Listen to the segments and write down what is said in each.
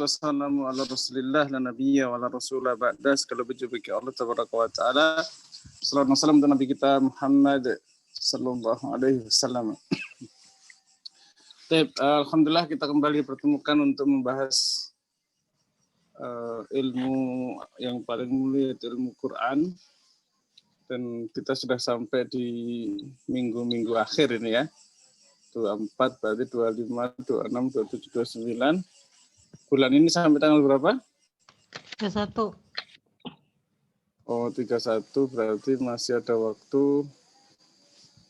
wassalamu ala rasulillah la nabiyya wa la rasula ba'da. Segala puji bagi Allah tabaraka wa ta'ala. Sallallahu alaihi wasallam dan Nabi kita Muhammad sallallahu alaihi wasallam. Alhamdulillah kita kembali dipertemukan untuk membahas ilmu yang paling mulia, ilmu Quran. Dan kita sudah sampai di minggu-minggu akhir ini ya. 24, berarti 25, 26, 27, 29. Bulan ini sampai tanggal berapa? 31. Oh, 31 berarti masih ada waktu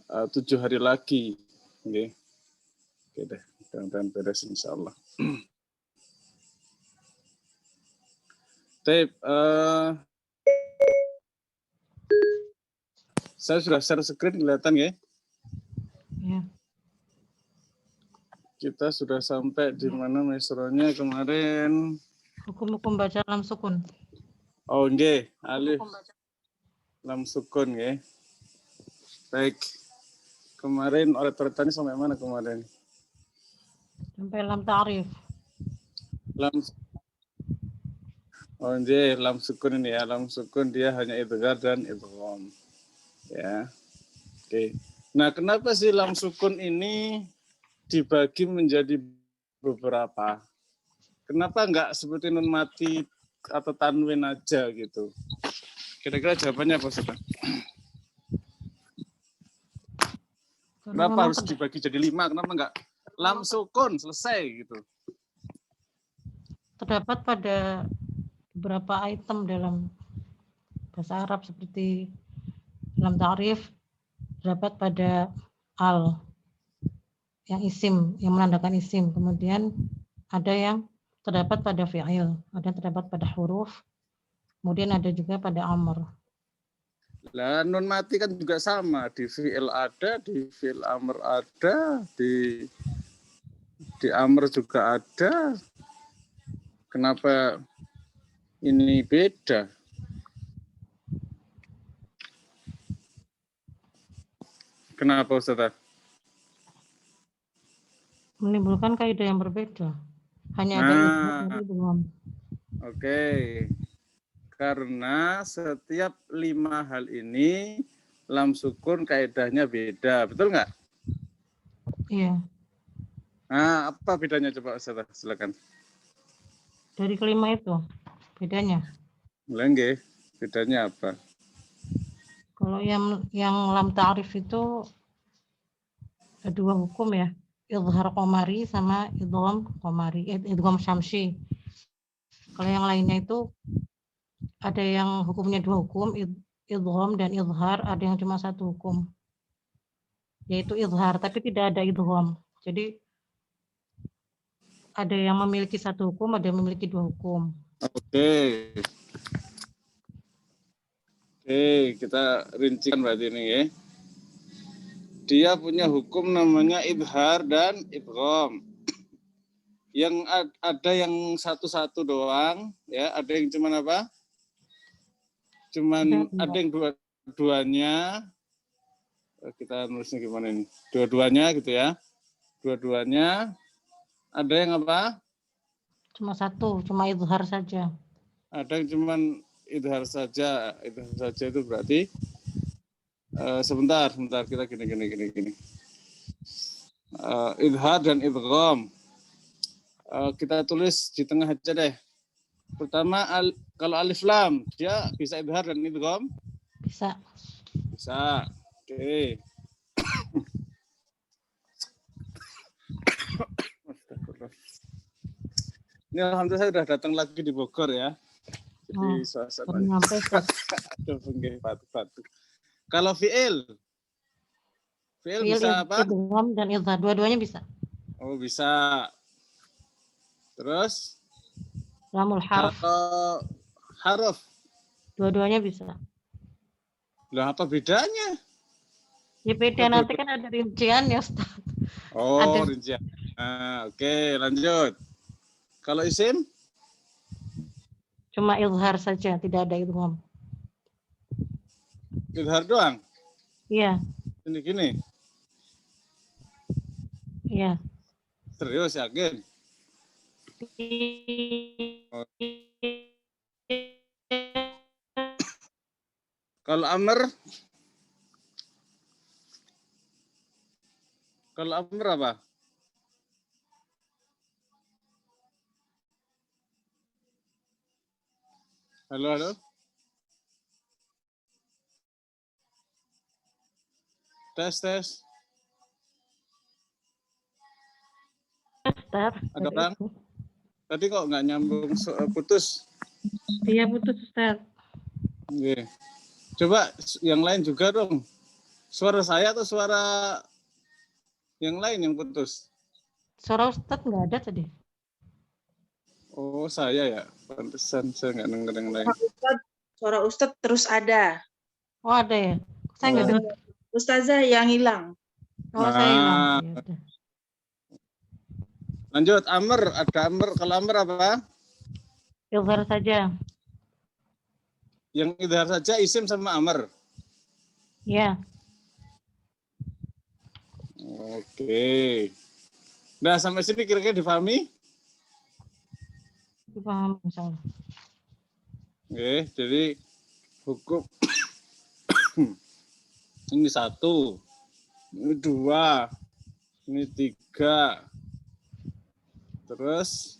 7 hari lagi. Oke. Oke deh, mudah-mudahan beres insya Allah. Saya sudah share screen, kelihatan ya? Ya. Kita sudah sampai di mana mesronya kemarin? Hukum-hukum baca lam sukun. Oh, nggih, alif lam sukun nggih. Baik. Kemarin oret-oretannya sampai mana kemarin? Sampai lam ta'rif. Oh, nggih, lam sukun ini ya. Lam sukun dia hanya idghar dan idgham. Ya. Oke. Nah, kenapa sih lam sukun ini dibagi menjadi beberapa? Kenapa enggak seperti nun mati atau tanwin aja gitu? Kira-kira jawabannya apa, Ustaz? Kenapa harus dibagi jadi 5? Kenapa enggak lam sukun selesai gitu? Terdapat pada beberapa item dalam bahasa Arab seperti lam ta'rif, terdapat pada al yang isim, yang menandakan isim. Kemudian ada yang terdapat pada fi'il, ada yang terdapat pada huruf, kemudian ada juga pada amr. Lah nun mati kan juga sama, di fi'il ada, di fi'il amr ada, di amr juga ada. Kenapa ini beda? Kenapa, Ustaz? Menimbulkan kaidah yang berbeda. Hanya ada idgham. Oke. Karena setiap 5 hal ini lam sukun kaidahnya beda. Betul nggak? Iya. Nah, apa bedanya coba Ustaz? Silakan. Dari kelima itu bedanya. Nggih, bedanya apa? Kalau yang lam ta'rif itu ada 2 hukum ya. Idhar qamari sama idgham qamari, idgham syamsi. Kalau yang lainnya itu ada yang hukumnya 2 hukum, idgham dan idhar, ada yang cuma 1 hukum. Yaitu idhar, tapi tidak ada idgham. Jadi ada yang memiliki 1 hukum, ada yang memiliki 2 hukum. Oke. Oke, kita rincikan berarti ini ya. Dia punya hukum namanya idhar dan idgham. Yang ada yang satu-satu doang, ya. Ada yang cuman apa? Ada yang dua-duanya. Kita nulisnya gimana ini? Dua-duanya gitu ya. Dua-duanya. Ada yang apa? Cuma 1, cuma idhar saja. Ada yang cuman idhar saja. Idhar saja itu berarti sebentar kita gini. Idhar dan idgham. Kita tulis di tengah aja deh. Pertama kalau alif lam dia bisa idhar dan idgham? Bisa. Oke. Ini alhamdulillah saya sudah datang lagi di Bogor ya. Jadi suasana batuk. Kalau fi'il bisa apa? Idgham dan idhar, dua-duanya bisa. Oh, bisa. Terus Lamul harf. Kalau harf Dua-duanya bisa. Lah apa bedanya? Ya beda, nanti kan ada rincian ya Ustaz. Oh, ada rincian. Oke, lanjut. Kalau isim? Cuma idhar saja, tidak ada idgham. Idhar doang? Iya. Gini. Iya. Serius yakin? Kalau Amr? Kalau Amr apa? Halo, halo. Tes, tes. Ustaz, Ada orang? Tadi kok nggak nyambung, putus. Iya putus Ustaz. Oke. Coba yang lain juga dong. Suara saya atau suara yang lain yang putus? Suara Ustaz nggak ada tadi. Oh, saya ya. Pantesan saya nggak denger yang lain. Suara Ustadz terus ada. Oh ada ya? Saya nggak dengar. Ustazah yang hilang. Oh saya hilang. Ya udah. Lanjut, Amr. Ada Amr. Kalau Amr apa? Izhar saja. Yang idhar saja isim sama Amr. Ya. Oke. Nah, sampai sini kira-kira difahami? Paham insyaallah. Oke, jadi hukum ini 1, ini 2, ini 3, terus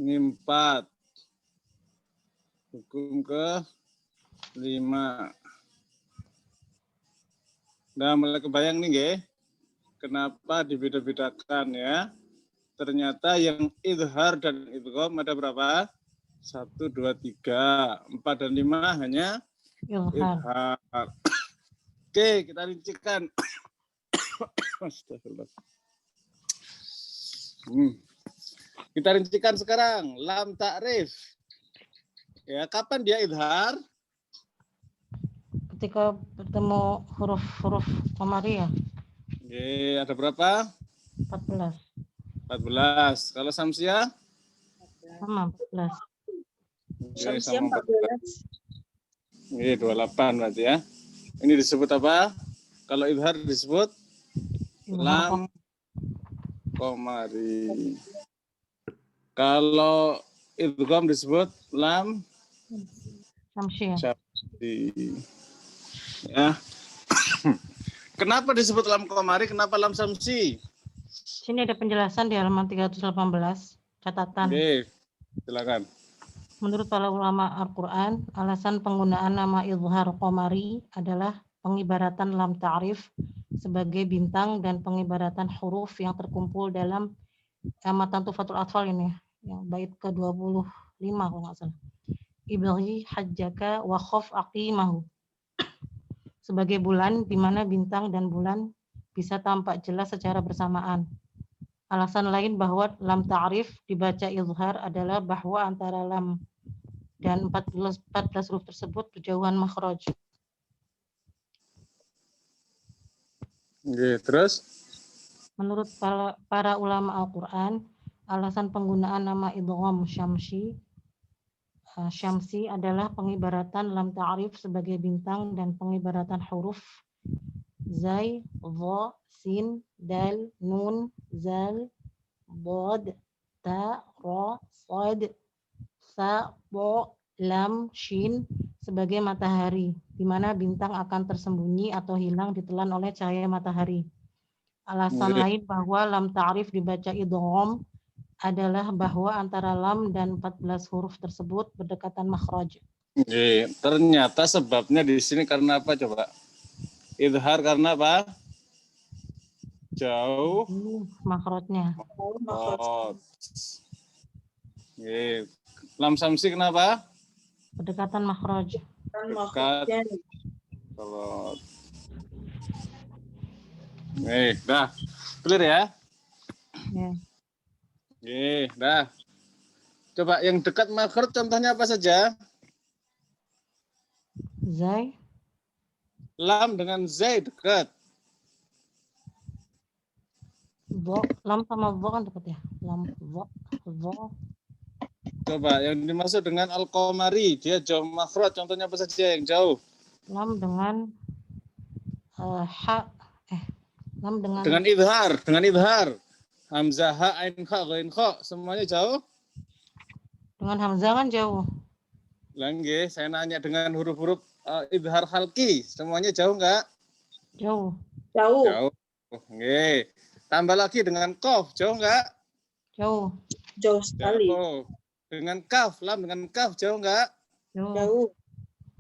ini 4, hukum ke 5. Nah, mulai kebayang nih, nggih. Kenapa dibeda-bedakan ya? Ternyata yang idhar dan idgham ada berapa? 1, 2, 3, 4 dan 5 hanya Izhar. idhar. Oke, kita rincikan. Astagfirullah. Kita rincikan sekarang. Lam ta'rif. Ya, kapan dia idhar? Ketika bertemu huruf-huruf komari ya. Oke, ada berapa? 14. 14. Kalau samsiah? Sama 14. Oke, Samsiah sama 14. 14. Oke, 28 berarti ya. Ini disebut apa? Kalau idhar disebut lam komari. Kalau idgham disebut lam Samsyah. syamsi. Ya. Kenapa disebut lam komari? Kenapa lam samsi? Sini ada penjelasan di halaman 318. Catatan. Oke, silakan. Menurut para ulama Al-Quran, alasan penggunaan nama izhar qamari adalah pengibaratan lam ta'rif sebagai bintang dan pengibaratan huruf yang terkumpul dalam matan Tufatul Atfal ini, yang bait ke-25 kalau nggak salah. Ibaghi hajjaka wa khaf aqimahu. Sebagai bulan di mana bintang dan bulan bisa tampak jelas secara bersamaan. Alasan lain bahwa lam ta'rif dibaca izhar adalah bahwa antara lam dan 14 huruf tersebut berjauhan makhraj. Oke, terus? Menurut para ulama Al-Quran, alasan penggunaan nama idgham syamsi adalah pengibaratan lam ta'rif sebagai bintang dan pengibaratan huruf zai, dha, sin, dal, nun, zal, bod, ta, ra, sad, sa, bo, lam, shin sebagai matahari, di mana bintang akan tersembunyi atau hilang ditelan oleh cahaya matahari. Alasan lain bahwa lam ta'rif dibaca idgham adalah bahwa antara lam dan 14 huruf tersebut berdekatan makhraj. Oke, ternyata sebabnya di sini karena apa coba? Idhar karena apa? Jauh Makhrajnya. makhraj. Oke. Lam samsi kenapa? Berdekatan makhraj. Dekat kalau dah. Clear ya? Ya. Oke, dah. Coba yang dekat makhraj contohnya apa saja? Zai, Lam dengan zai dekat. dha, lam sama dha kan dekat ya. Lam, dha. Coba yang dimaksud dengan al-qamari, dia jauh makhraj, contohnya apa saja yang jauh? Lam dengan lam dengan Dengan idhar. Hamzah, ha, ain, kha, ghain, kha, semuanya jauh? Dengan hamzah kan jauh. Langge, saya nanya dengan huruf-huruf idhar halki, semuanya jauh nggak? Jauh. Jauh. Jauh. Oke. Tambah lagi dengan qaf, jauh nggak? Jauh. Jauh sekali. Jauh. Dengan kaf, lam dengan kaf, jauh nggak? Jauh. Jauh.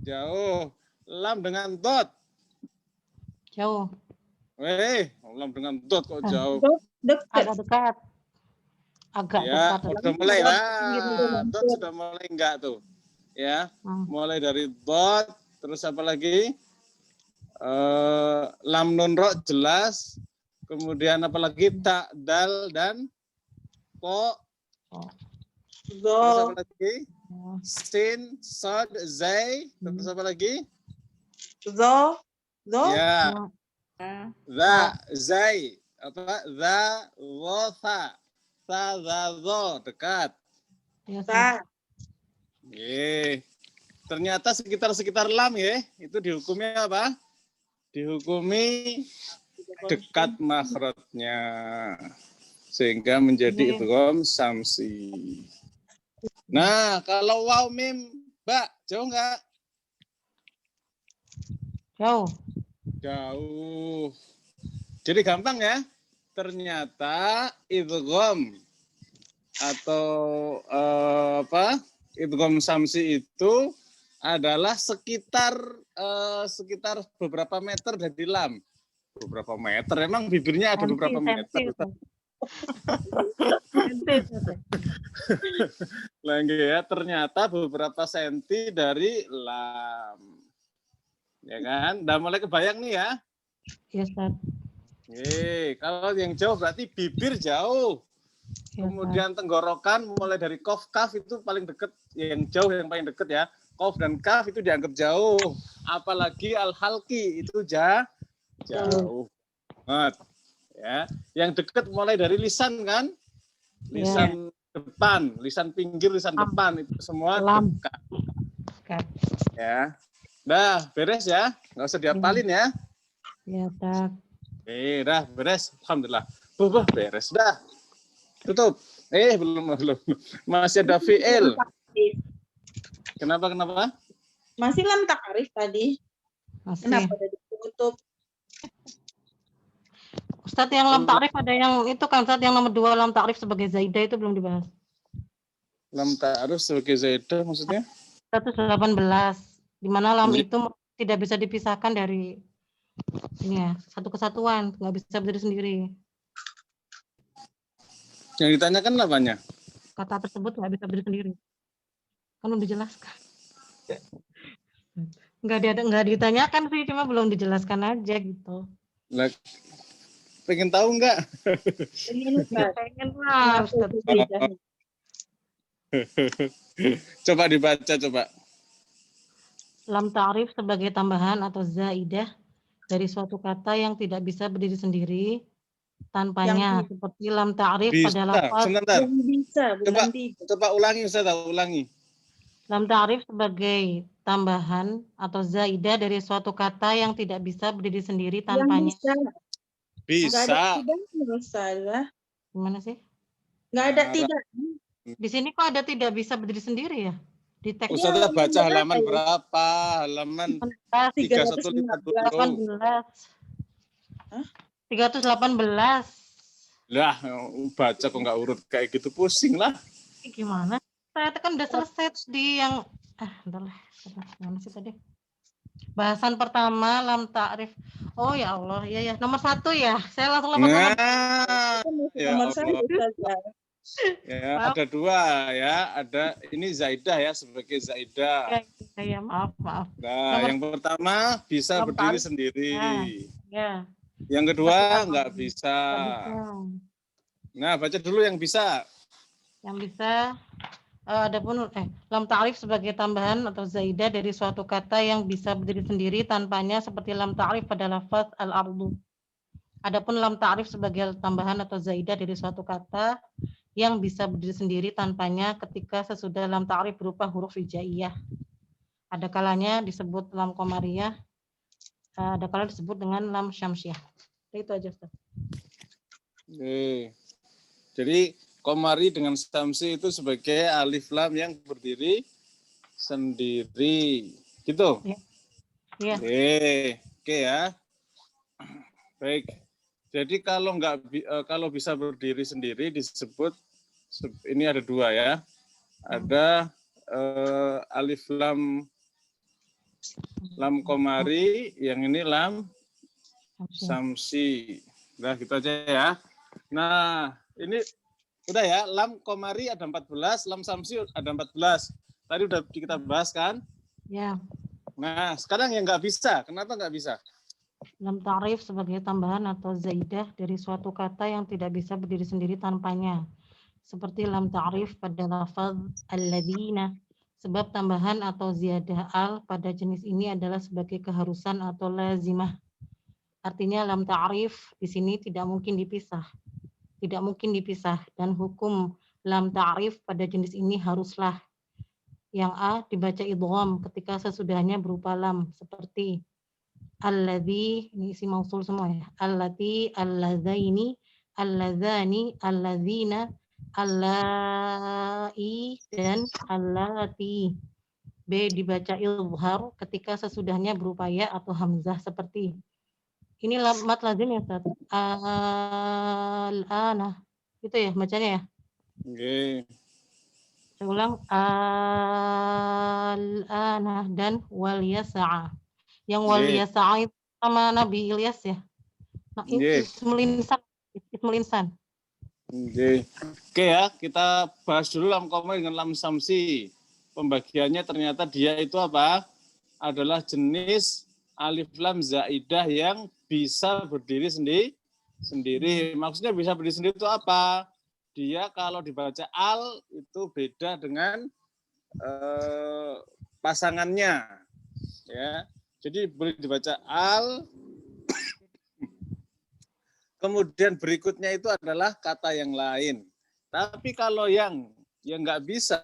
Jauh. Lam dengan dot. Jauh. Lam dengan dot kok jauh. Dekat. Agak dekat. Agak Ya, dekat. udah mulai lah. Hampir. Dot sudah mulai enggak tuh. Ya, Hmm. mulai dari dot, terus apa lagi? Lam nun ro jelas. Kemudian apa lagi? Ta, dal, dan po. Oh. Terus Zo. apa lagi? Oh. Sin, sod, zai. Terus apa lagi? Zo. Zo. Ya, Oh. za, zai. Apa? Za, wo, tha. Tha, za, zo. Dekat. Ya, Ta. Ternyata sekitar lam ya. Itu dihukumnya apa? Dihukumi dekat makhrajnya. Sehingga menjadi idgham samsi. Nah, kalau waw mim, Mbak, jauh nggak? Jauh. Jauh. Jadi gampang ya. Ternyata idgham atau idgham samsi itu adalah sekitar beberapa meter dari lam. Beberapa meter, emang bibirnya ada beberapa meter. Lagi ya, ternyata beberapa senti dari lam. Ya kan? Udah mulai kebayang nih ya? Iya, Ustaz. Kalau yang jauh berarti bibir jauh. Ya, Kemudian tenggorokan mulai dari kof kaf itu paling deket, yang jauh yang paling deket ya. Kof dan kaf itu dianggap jauh. Apalagi al-halki itu jauh banget. Ya. Yang deket mulai dari lisan kan? Lisan depan, lisan pinggir, lisan depan itu semua dekat. Ya. Dah, beres ya. Nggak usah diapalin ya. Ya, Ustaz. Dah beres. Alhamdulillah. Beres dah. Tutup. Belum. Masih ada fi'il. Kenapa? Masih lam takrif tadi. Masih. Kenapa tadi ditutup? Ustadz, yang lam ta'rif ada yang itu kan, Ustadz, yang nomor 2 lam ta'rif sebagai zaidah itu belum dibahas. Lam ta'rif sebagai zaidah maksudnya? 118. Di mana lam itu tidak bisa dipisahkan dari ini ya, satu kesatuan, nggak bisa berdiri sendiri. Yang ditanyakan apanya? Kata tersebut nggak bisa berdiri sendiri. Kan belum dijelaskan. Nggak ditanyakan sih, cuma belum dijelaskan aja gitu. Pengen tahu nggak? Pengen lah, Coba dibaca coba. Lam ta'rif sebagai tambahan atau zaidah dari suatu kata yang tidak bisa berdiri sendiri tanpanya, seperti lam ta'rif pada lafaz. Sebentar. Bisa. Coba ulangi Ustaz, ulangi. Lam ta'rif sebagai tambahan atau zaidah dari suatu kata yang tidak bisa berdiri sendiri tanpanya. Bisa. Gimana sih? Nggak ada tidak. Di sini kok ada tidak bisa berdiri sendiri ya? Di teks. Ustazah baca halaman berapa? Halaman 3150. 318. Lah, baca kok nggak urut kayak gitu, pusing lah. Gimana? Saya kan udah selesai di yang udahlah. Mana sih tadi? Bahasan pertama lam ta'rif. Oh ya Allah, ya nomor 1 ya. Saya langsung lompat. Nomor 1. Ya, ada 2 ya. Ada ini zaidah ya, sebagai zaidah. Ya, maaf. Nah, yang pertama bisa berdiri sendiri. Ya. Yang kedua nggak bisa. Nah, baca dulu yang bisa. Yang bisa adapun lam ta'rif sebagai tambahan atau zaidah dari suatu kata yang bisa berdiri sendiri tanpanya, seperti lam ta'rif pada lafaz al-ardu. Adapun lam ta'rif sebagai tambahan atau zaidah dari suatu kata yang bisa berdiri sendiri tanpanya ketika sesudah lam ta'rif berupa huruf hijaiyah. Ada kalanya disebut lam qamariyah, ada kalanya disebut dengan lam syamsiyah. Itu aja, Ustaz. Jadi komari dengan samsi itu sebagai alif lam yang berdiri sendiri. Gitu. Iya. Oke ya. Baik. Jadi kalau bisa berdiri sendiri disebut, ini ada dua ya. Ada alif lam komari, yang ini lam samsi. Nah, gitu aja ya. Nah, ini udah ya, lam komari ada 14, lam samsi ada 14. Tadi udah kita bahas kan? Ya. Nah, sekarang yang nggak bisa. Kenapa nggak bisa? Lam ta'rif sebagai tambahan atau zaidah dari suatu kata yang tidak bisa berdiri sendiri tanpanya. Seperti lam ta'rif pada lafaz alladzina. Sebab tambahan atau ziyadah al pada jenis ini adalah sebagai keharusan atau lazimah. Artinya lam ta'rif di sini tidak mungkin dipisah. Tidak mungkin dipisah. Dan hukum lam ta'rif pada jenis ini haruslah. Yang A dibaca idgham ketika sesudahnya berupa lam. Seperti alladzi, ini isi mausul semua ya. Allati, alladzaini, alladzani, alladzina, allai, dan allati. B dibaca izhar ketika sesudahnya berupa ya atau hamzah seperti ini mat lazim ya Ustaz. Al-ana. Itu ya bacanya ya. Oke. Saya ulang al-ana dan wal yasa'a. Yang wal yasa'a itu sama Nabi Ilyas ya. Nah, Ismul Insan. Oke ya, kita bahas dulu lam komari dengan lam samsi. Pembagiannya ternyata dia itu apa? Adalah jenis alif lam zaidah yang bisa berdiri sendiri. Maksudnya bisa berdiri sendiri itu apa? Dia kalau dibaca al itu beda dengan pasangannya. Ya. Jadi boleh dibaca al. Kemudian berikutnya itu adalah kata yang lain. Tapi kalau yang nggak bisa,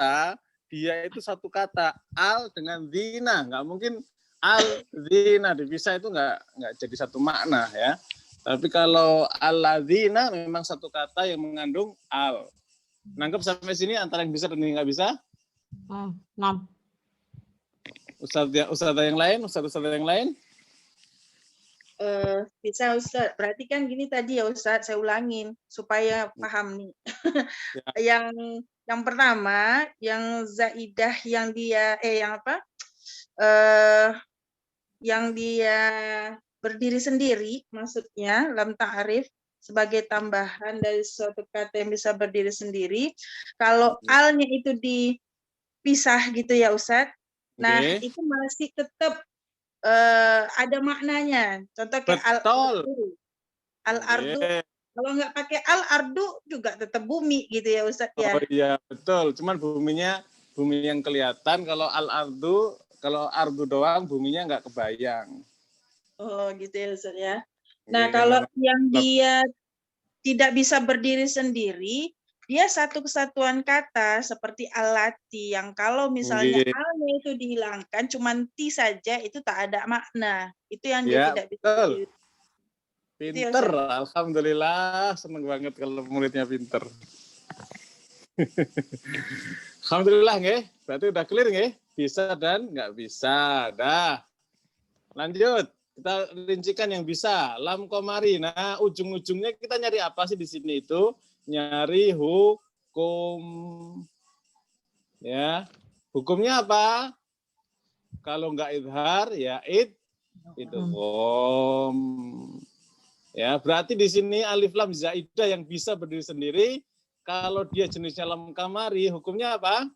dia itu satu kata al dengan zina, nggak mungkin al zina dipisah, itu nggak jadi satu makna ya. Tapi kalau alladzina memang satu kata yang mengandung al. Nangkep sampai sini antara yang bisa dan yang nggak bisa? 6. Ustadz yang lain, Ustadz yang lain? Bisa Ustadz. Berarti kan gini tadi ya Ustadz, saya ulangin supaya paham nih. Ya. Yang pertama, yang zaidah yang dia yang dia berdiri sendiri, maksudnya lam ta'rif sebagai tambahan dari suatu kata yang bisa berdiri sendiri. Kalau alnya itu dipisah gitu ya Ustadz. Nah, itu masih tetap ada maknanya. Contoh kayak al-ardu. Kalau nggak pakai al-ardu juga tetap bumi gitu ya Ustadz ya. Oh iya, betul. Cuman bumi yang kelihatan. Kalau al-ardu, kalau ardu doang buminya nggak kebayang. Oh gitu ya Ustadz ya. Nah, kalau yang dia tidak bisa berdiri sendiri, dia satu kesatuan kata seperti alati yang kalau misalnya alnya itu dihilangkan cuman ti saja itu tak ada makna. Itu yang dia tidak bisa. Betul. Pinter, alhamdulillah, seneng banget kalau muridnya pinter. Alhamdulillah nggih, berarti udah clear nggih? Bisa dan nggak bisa. Dah. Lanjut, kita rincikan yang bisa. Lam komari. Nah, ujung-ujungnya kita nyari apa sih di sini itu? Nyari hukum. Ya. Hukumnya apa? Kalau nggak idhar, ya idgham. Ya, berarti di sini alif lam zaidah yang bisa berdiri sendiri. Kalau dia jenisnya lam kamari, hukumnya apa?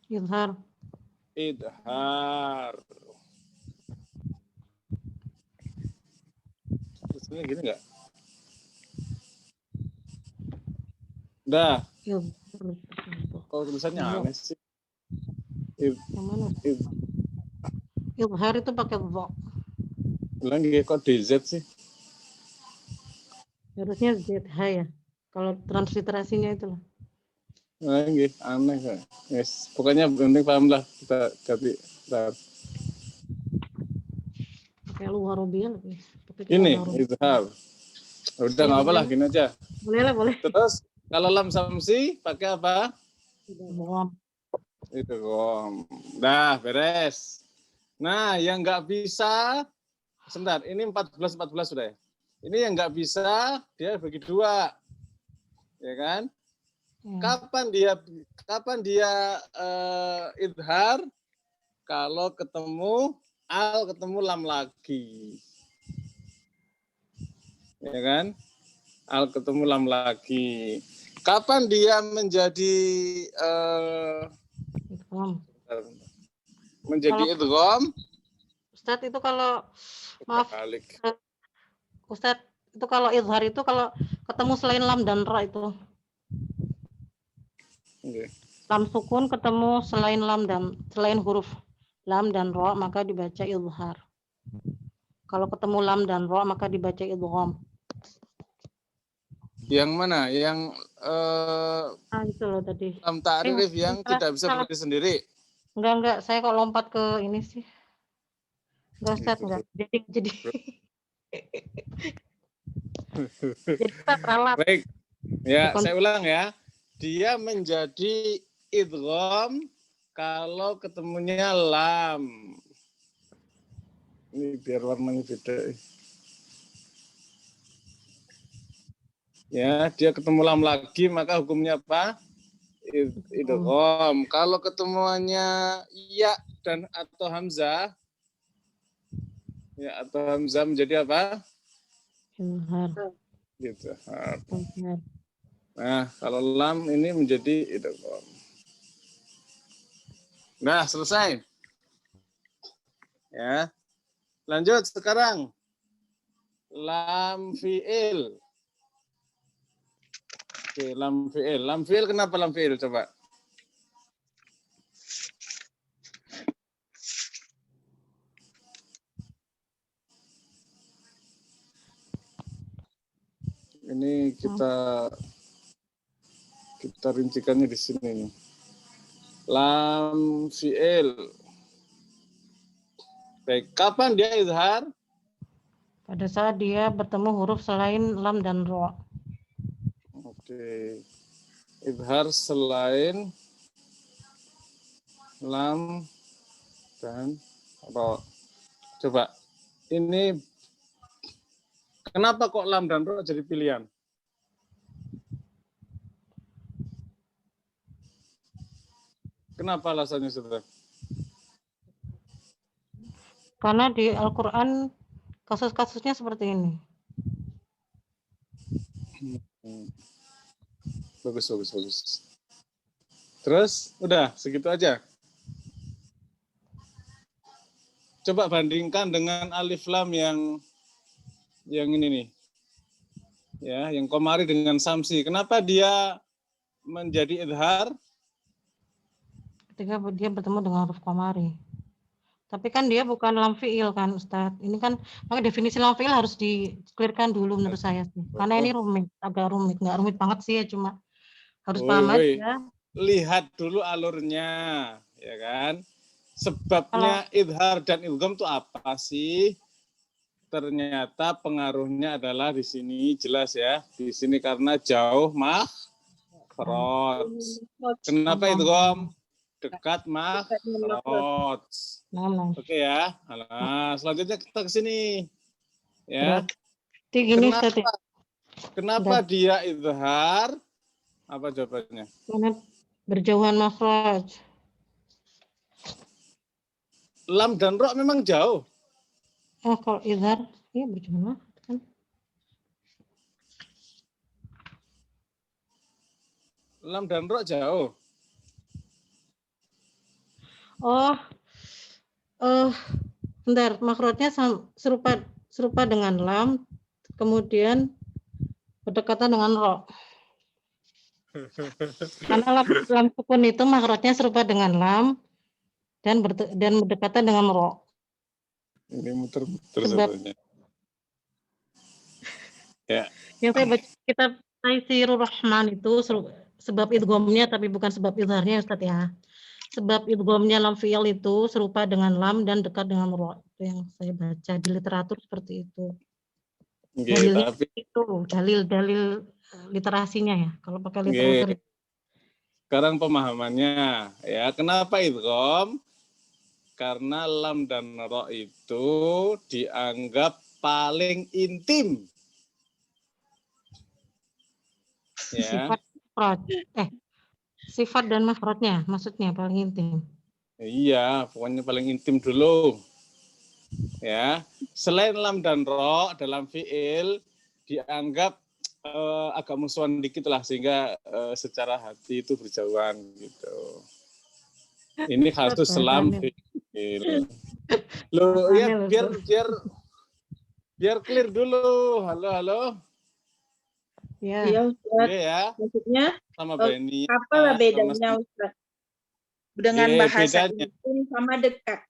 Idhar. Idhar. Tulisannya gini nggak? Udah. Oh, tulisannya aneh sih. Idhar itu pakai dha. Lagi kok DZ sih? Harusnya ZH ya. Kalau transliterasinya itulah. Lagi aneh kan. Yes. Pokoknya penting paham lah, kita ganti. Pakai luar robian lebih. Ini izhar. Udah nggak apa lah, gini aja. Boleh lah, boleh. Terus Kalau lam samsi pakai apa? Idgham. Idgham. Dah beres. Nah, yang nggak bisa, sebentar, ini 14 sudah ya. Ini yang nggak bisa, dia bagi dua, ya kan? Ya. Kapan dia idhar? Kalau ketemu ketemu lam lagi, ya kan? Al ketemu lam lagi. Kapan dia menjadi Idgham. idgham? Ustadz itu kalau maaf Balik. Ustadz itu kalau izhar itu kalau ketemu selain lam dan ra itu Okay. lam sukun ketemu selain huruf lam dan ra maka dibaca izhar. Kalau ketemu lam dan ra maka dibaca idgham. Yang mana? Yang Itu loh tadi. lam ta'rif yang tidak bisa berdiri sendiri. Enggak, saya kok lompat ke ini sih. Enggak Ustadz, enggak. Jadi jadi Ustadz ralat. Baik. Ya, saya ulang ya. Dia menjadi idgham kalau ketemunya lam. Ini biar warnanya beda. Ya, dia ketemu lam lagi, maka hukumnya apa? Idgham. Kalau ketemuannya ya dan atau hamzah, ya atau hamzah menjadi apa? Izhar. Gitu. Izhar. Nah, kalau lam ini menjadi idgham. Nah, selesai. Ya. Lanjut sekarang. Lam fi'il. Oke, lam fi'il. Lam fi'il kenapa lam fi'il coba? Ini kita rincikannya di sini nih. Lam fi'il. Baik, kapan dia izhar? Pada saat dia bertemu huruf selain lam dan ra. Oke. Izhar selain lam dan ra. Coba. Ini kenapa kok lam dan ra jadi pilihan? Kenapa alasannya, Saudara? Karena di Al-Qur'an kasus-kasusnya seperti ini. Bagus. Terus, udah segitu aja. Coba bandingkan dengan alif lam yang ini nih. Ya, yang komari dengan samsi. Kenapa dia menjadi idhar? Ketika dia bertemu dengan huruf komari. Tapi kan dia bukan lam fi'il kan Ustadz. Ini kan maka definisi lam fi'il harus di-clearkan dulu menurut saya sih. Karena ini agak rumit. Nggak rumit banget sih ya, cuma harus paham aja. Lihat dulu alurnya, ya kan? Sebabnya idhar dan idgham itu apa sih? Ternyata pengaruhnya adalah di sini jelas ya. Di sini karena jauh makhraj. Kenapa idgham? Dekat makhraj. Oke ya. Nah, selanjutnya kita ke sini. Ya. Kenapa dia idhar? Apa jawabannya? Karena berjauhan makhraj. Lam dan ra memang jauh. Kalau idhar, iya berjauhan kan. Lam dan ra jauh. Bentar, makhrajnya serupa dengan lam, kemudian berdekatan dengan ra. Karena lam sukun itu makhrajnya serupa dengan lam dan berdekatan dengan ra. Ini muter-muter sebenarnya. Ya. Yang saya baca kitab Taisirur Rahman itu sebab idghamnya tapi bukan sebab idharnya Ustaz ya. Sebab idghamnya lam fi'il itu serupa dengan lam dan dekat dengan ra. Itu yang saya baca di literatur seperti itu. Dalilnya itu dalil literasinya ya. Kalau pakai Nggih. literatur. Sekarang pemahamannya ya. Kenapa idgham? Karena lam dan ro itu dianggap paling intim. Ya. Sifat mufrad. Sifat dan mafrodnya maksudnya paling intim. Iya, pokoknya paling intim dulu. Ya. Selain lam dan ro dalam fiil dianggap agak musuhan dikit lah, sehingga secara hati itu berjauhan gitu. Ini kasus selam fiil. Loh ya, biar clear dulu. Halo. Ya. Iya, Ustaz. Iya ya. Maksudnya Sama Beni. apalah bedanya Ustaz? Dengan bahasa bedanya. intim sama dekat.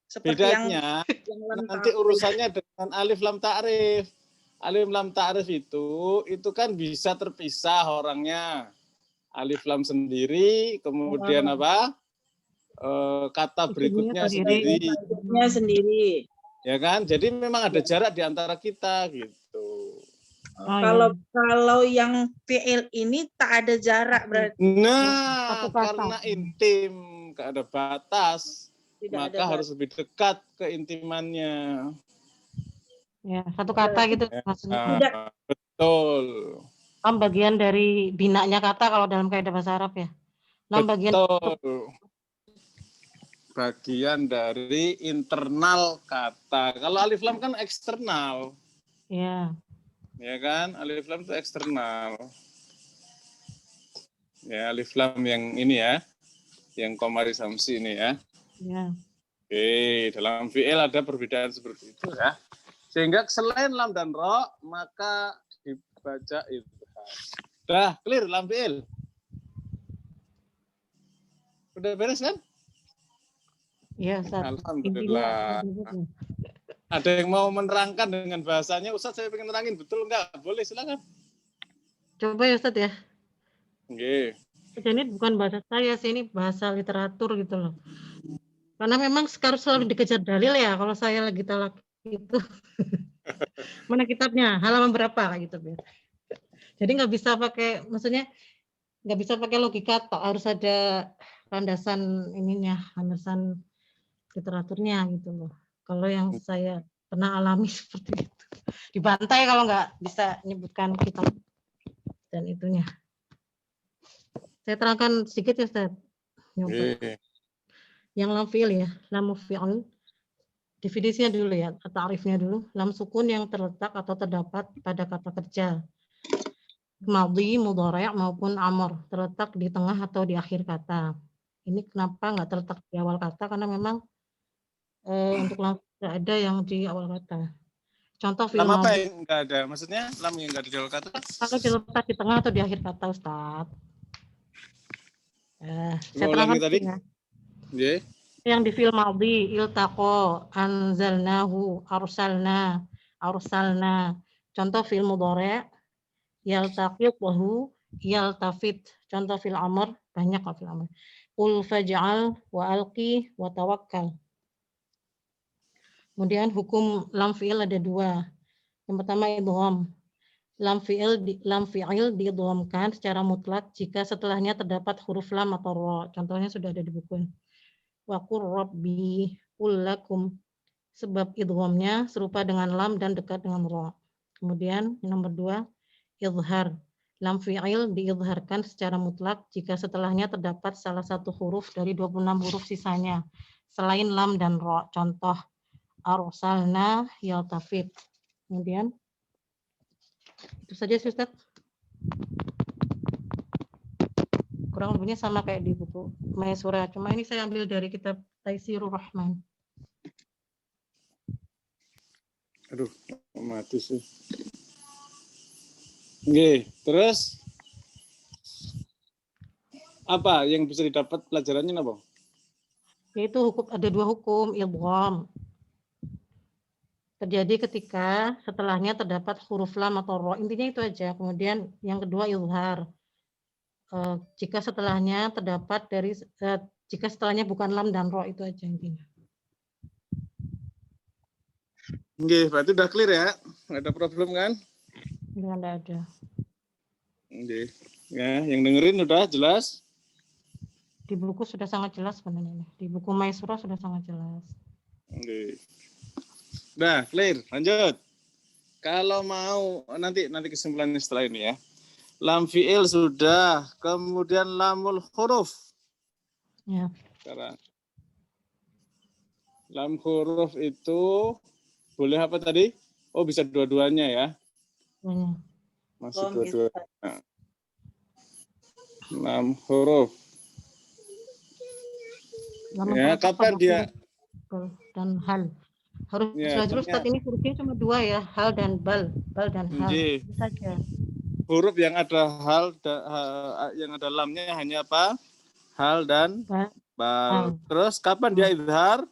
Seperti Bedanya yang lam nanti ta'rif. urusannya dengan alif lam ta'rif. Alif lam ta'rif itu kan bisa terpisah orangnya. Alif lam sendiri, kemudian apa? Kata berikutnya sendiri. Berikutnya sendiri. Ya kan? Jadi memang ada jarak di antara kita gitu. Kalau yang fi'il ini tak ada jarak berarti. Nah, karena intim, gak ada batas, maka harus lebih dekat keintimannya. Ya, satu kata gitu maksudnya. Betul. Lam bagian dari binanya kata kalau dalam kaidah bahasa Arab ya. Lam bagian dari internal kata. Kalau alif lam kan eksternal. Ya. Ya kan? Alif lam itu eksternal. Ya, alif lam yang ini ya. Yang Komari Samsi ini ya. Ya. Oke, dalam fi'il ada perbedaan seperti itu ya. Sehingga selain lam dan ro, maka dibaca idgham. Dah, clear lam fi'il. Udah beres kan? Iya, Ustaz. Alhamdulillah. Ada yang mau menerangkan dengan bahasanya, Ustaz saya pengen nerangin, betul enggak? Boleh, silakan. Coba ya Ustaz ya. Oke. Ini bukan bahasa saya sih, ini bahasa literatur gitu loh. Karena memang sekarang selalu dikejar dalil ya, kalau saya lagi talak itu. Mana kitabnya? Halaman berapa gitu. Jadi nggak bisa pakai, maksudnya nggak bisa pakai logika, harus ada landasan ininya, landasan literaturnya gitu loh. Kalau yang saya pernah alami seperti itu, dibantai kalau nggak bisa menyebutkan kitab dan itunya. Saya terangkan sedikit ya Ustaz. Yang lam fi'il ya, lam fi'il. Definisinya dulu ya, ta'rifnya dulu. Lam sukun yang terletak atau terdapat pada kata kerja. Madhi, mudhari' maupun amr, terletak di tengah atau di akhir kata. Ini kenapa nggak terletak di awal kata? Karena memang untuk lam tidak ada yang di awal kata. Contoh fi'il lam apa madhi. yang nggak ada? Maksudnya lam yang nggak ada di awal kata? Kalau terletak di tengah atau di akhir kata, Ustaz. Saya ulangi tadi. Yeah. Yang di fi'il madhi, iltaqo, anzalnahu, arsalna. Contoh fi'il mudhari', yaltaqit wahu, yaltafit. Contoh fi'il amr, banyak kok fi'il amr. Qul faj'al wa alqi wa tawakkal. Kemudian hukum lam fi'il ada dua. Yang pertama idgham. Lam fi'il diidghamkan secara mutlak jika setelahnya terdapat huruf lam atau ra. Contohnya sudah ada di buku. Wa qur rabbi qul lakum. Sebab idghamnya serupa dengan lam dan dekat dengan ra. Kemudian nomor 2, izhar. Lam fi'il diizharkan secara mutlak jika setelahnya terdapat salah satu huruf dari 26 huruf sisanya selain lam dan ra. Contoh arsalna yaltafit. Kemudian itu saja sih Ustaz. Kurang lebihnya sama kayak di buku Maisura, cuma ini saya ambil dari kitab Taisirur Rahman. Aduh, mati sih. Oke, terus apa yang bisa didapat pelajarannya apa? Yaitu hukum, ada dua hukum idgham. Terjadi ketika setelahnya terdapat huruf lam atau ra. Intinya itu aja. Kemudian yang kedua izhar. Jika setelahnya terdapat jika setelahnya bukan lam dan ra, itu aja intinya. Oke, berarti udah clear ya? Nggak ada problem kan? Nggak ada. Oke. Ya, yang dengerin udah jelas? Di buku sudah sangat jelas sebenarnya. Di buku Maisura sudah sangat jelas. Oke. Udah, clear. Lanjut. Kalau mau nanti kesimpulannya setelah ini ya. Lam fi'il sudah, kemudian lamul huruf. Ya. Sekarang. Lam huruf itu boleh apa tadi? Oh, bisa dua-duanya ya. Banyak. Masih Lam dua-duanya. Lam huruf. Lam Ya, huruf kapan pada dia? huruf dan hal. Harus Ya, belajar Ustaz, ini hurufnya cuma dua ya, hal dan bal dan hal. Nggih. Itu saja. Huruf yang ada yang ada lamnya hanya apa? Hal dan Bal. bal. Terus kapan dia idhar?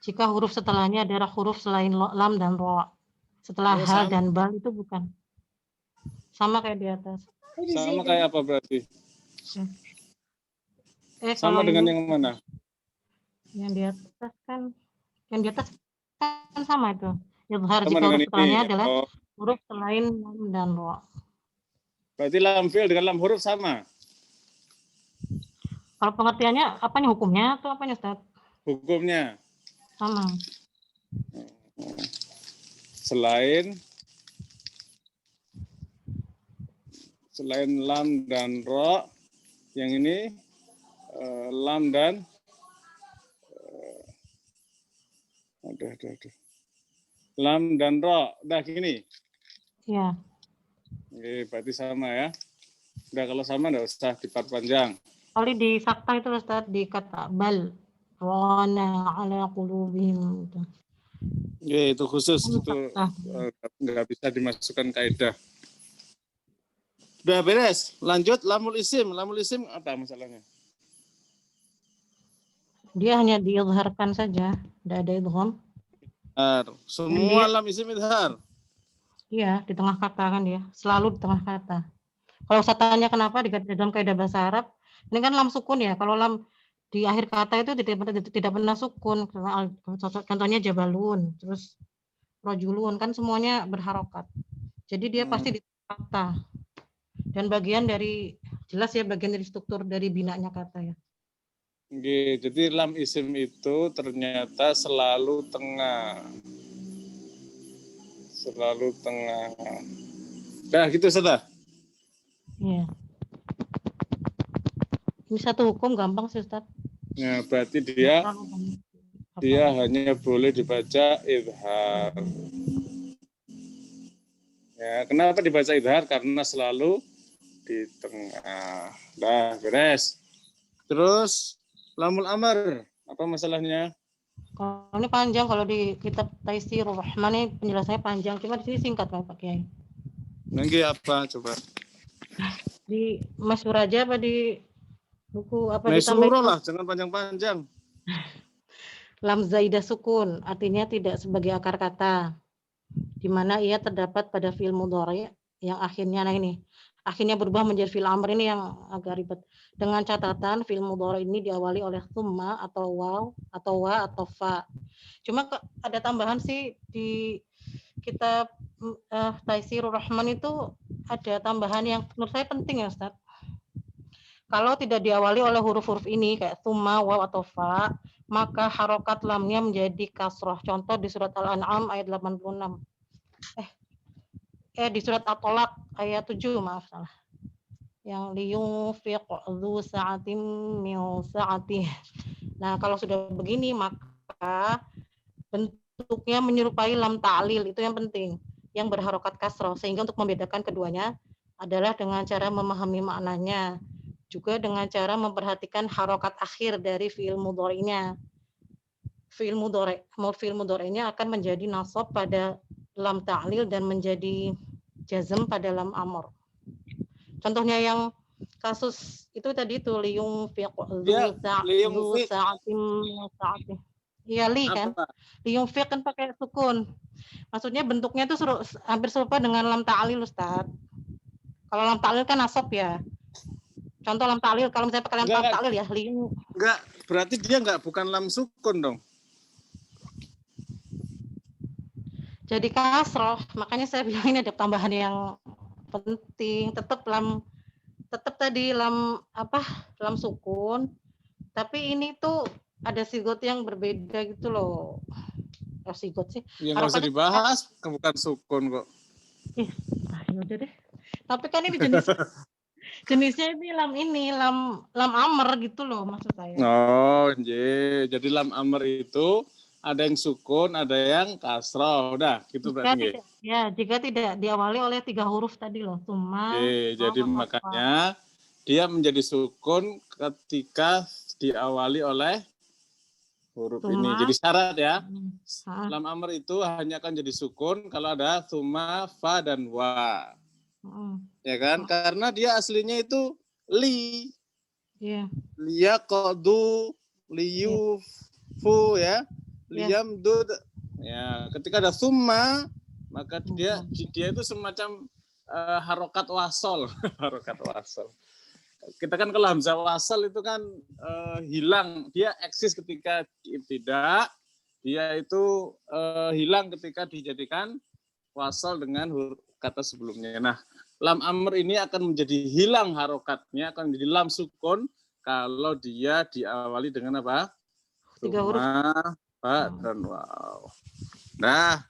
Jika huruf setelahnya adalah huruf selain lam dan ro. Setelah Oh, hal sama. dan bal itu bukan. Sama kayak di atas. Sama kayak apa berarti? Kalau Sama dengan ini, yang mana? yang di atas kan sama itu. Idhar Sama jika dengan huruf setelahnya ini. adalah Oh, huruf selain lam dan ro. berarti lam fi'il dengan lam huruf sama. Kalau pengertiannya apanya, hukumnya atau apanya Ustaz? Hukumnya Sama. Selain lam dan ro, yang ini lam dan aduh. Lam dan ro, udah gini. Ya. Oke, berarti sama ya. Udah kalau sama enggak usah diperpanjang. Kali di sakta itu Ustaz, di kata bal wana ala qulubihim itu. Ya, itu khusus, Kan itu sakta. nggak bisa dimasukkan kaidah. Udah beres. Lanjut lamul isim. Lamul isim apa masalahnya? Dia hanya diizharkan saja, tidak ada idgham. Semua lam isim idhar. Iya, di tengah kata kan dia, selalu di tengah kata. Kalau saya tanya kenapa di dalam kaidah bahasa Arab, ini kan lam sukun ya. Kalau lam di akhir kata itu tidak pernah sukun. Contohnya jabalun, terus rojulun, kan semuanya berharokat. Jadi dia pasti di tengah kata. Dan bagian dari, jelas ya, bagian dari struktur dari binanya kata ya. Oke, jadi lam isim itu ternyata selalu tengah. Selalu tengah. Nah, gitu sudah. Iya. Ini satu hukum gampang sih Ustaz. Ya, berarti dia hanya boleh dibaca idhar. Ya, kenapa dibaca idhar? Karena selalu di tengah. Nah, beres. Terus lamul amr, apa masalahnya? Kalau ini panjang, kalau di kitab Taisirur Rahman ini penjelasannya panjang, cuma di sini singkat Pak Kiai. Nanti apa coba? Di Masyhur aja apa di buku apa Masyhur lah, jangan panjang-panjang. Lam zaidah sukun, artinya tidak sebagai akar kata, di mana ia terdapat pada fi'il mudhari yang akhirnya, nah ini, akhirnya berubah menjadi fi'il amr, ini yang agak ribet. Dengan catatan fi'il mudhari ini diawali oleh summa atau waw atau wa atau fa. Cuma ada tambahan sih di kitab Taisirur Rahman itu, ada tambahan yang menurut saya penting ya Ustaz. Kalau tidak diawali oleh huruf-huruf ini kayak summa, waw atau fa, maka harokat lamnya menjadi kasroh. Contoh di surat Al-An'am ayat 86. Di surat At-Tolak ayat 7, maaf salah. Yang liyunfiq dzu sa'atim min sa'atih. Nah, kalau sudah begini maka bentuknya menyerupai lam ta'lil, itu yang penting, yang berharokat kasroh, sehingga untuk membedakan keduanya adalah dengan cara memahami maknanya, juga dengan cara memperhatikan harokat akhir dari fi'il mudhari'nya. Fi'il mudhari'nya akan menjadi nasab pada lam ta'lil dan menjadi jazm pada lam amr. Contohnya yang kasus itu tadi itu liyunfiq sa'atim sa'atih. Iya, li kan. Liyunfiq kan pakai sukun. Maksudnya bentuknya itu hampir serupa dengan lam ta'lil Ustaz. Kalau lam ta'lil kan nasab ya. Contoh lam ta'lil, kalau misalnya pakai lam ta'lil ya, enggak, berarti dia bukan lam sukun dong. Jadi kasroh, makanya saya bilang ini ada tambahan yang penting. Tetap tadi lam sukun. Tapi ini tuh ada sigot yang berbeda gitu loh. Oh, sigot sih. Ya nggak usah Harokatnya dibahas, bukan sukun kok. yaudah deh. Tapi kan ini jenisnya ini lam amr gitu loh maksud saya. Oh, jadi lam amr itu ada yang sukun, ada yang kasroh. Udah, gitu berarti. Jika tidak diawali oleh 3 huruf tadi loh. Summa. Jadi makanya dia menjadi sukun ketika diawali oleh huruf ini. Jadi syarat ya. Lam amr itu hanya akan jadi sukun kalau ada summa, fa, dan wa. Ya kan? Karena dia aslinya itu li. Liyaqdu, liyufu ya. Liyamdud. Ya, ketika ada summa maka dia itu semacam harokat wasol. Harokat wasol. Kita kan kalau hamzah wasal itu kan hilang, dia eksis ketika tidak, dia itu hilang ketika dijadikan wasal dengan kata sebelumnya. Nah, lam amr ini akan menjadi hilang harokatnya, akan menjadi lam sukun kalau dia diawali dengan apa? 3 huruf. Fa, dan waw. Nah,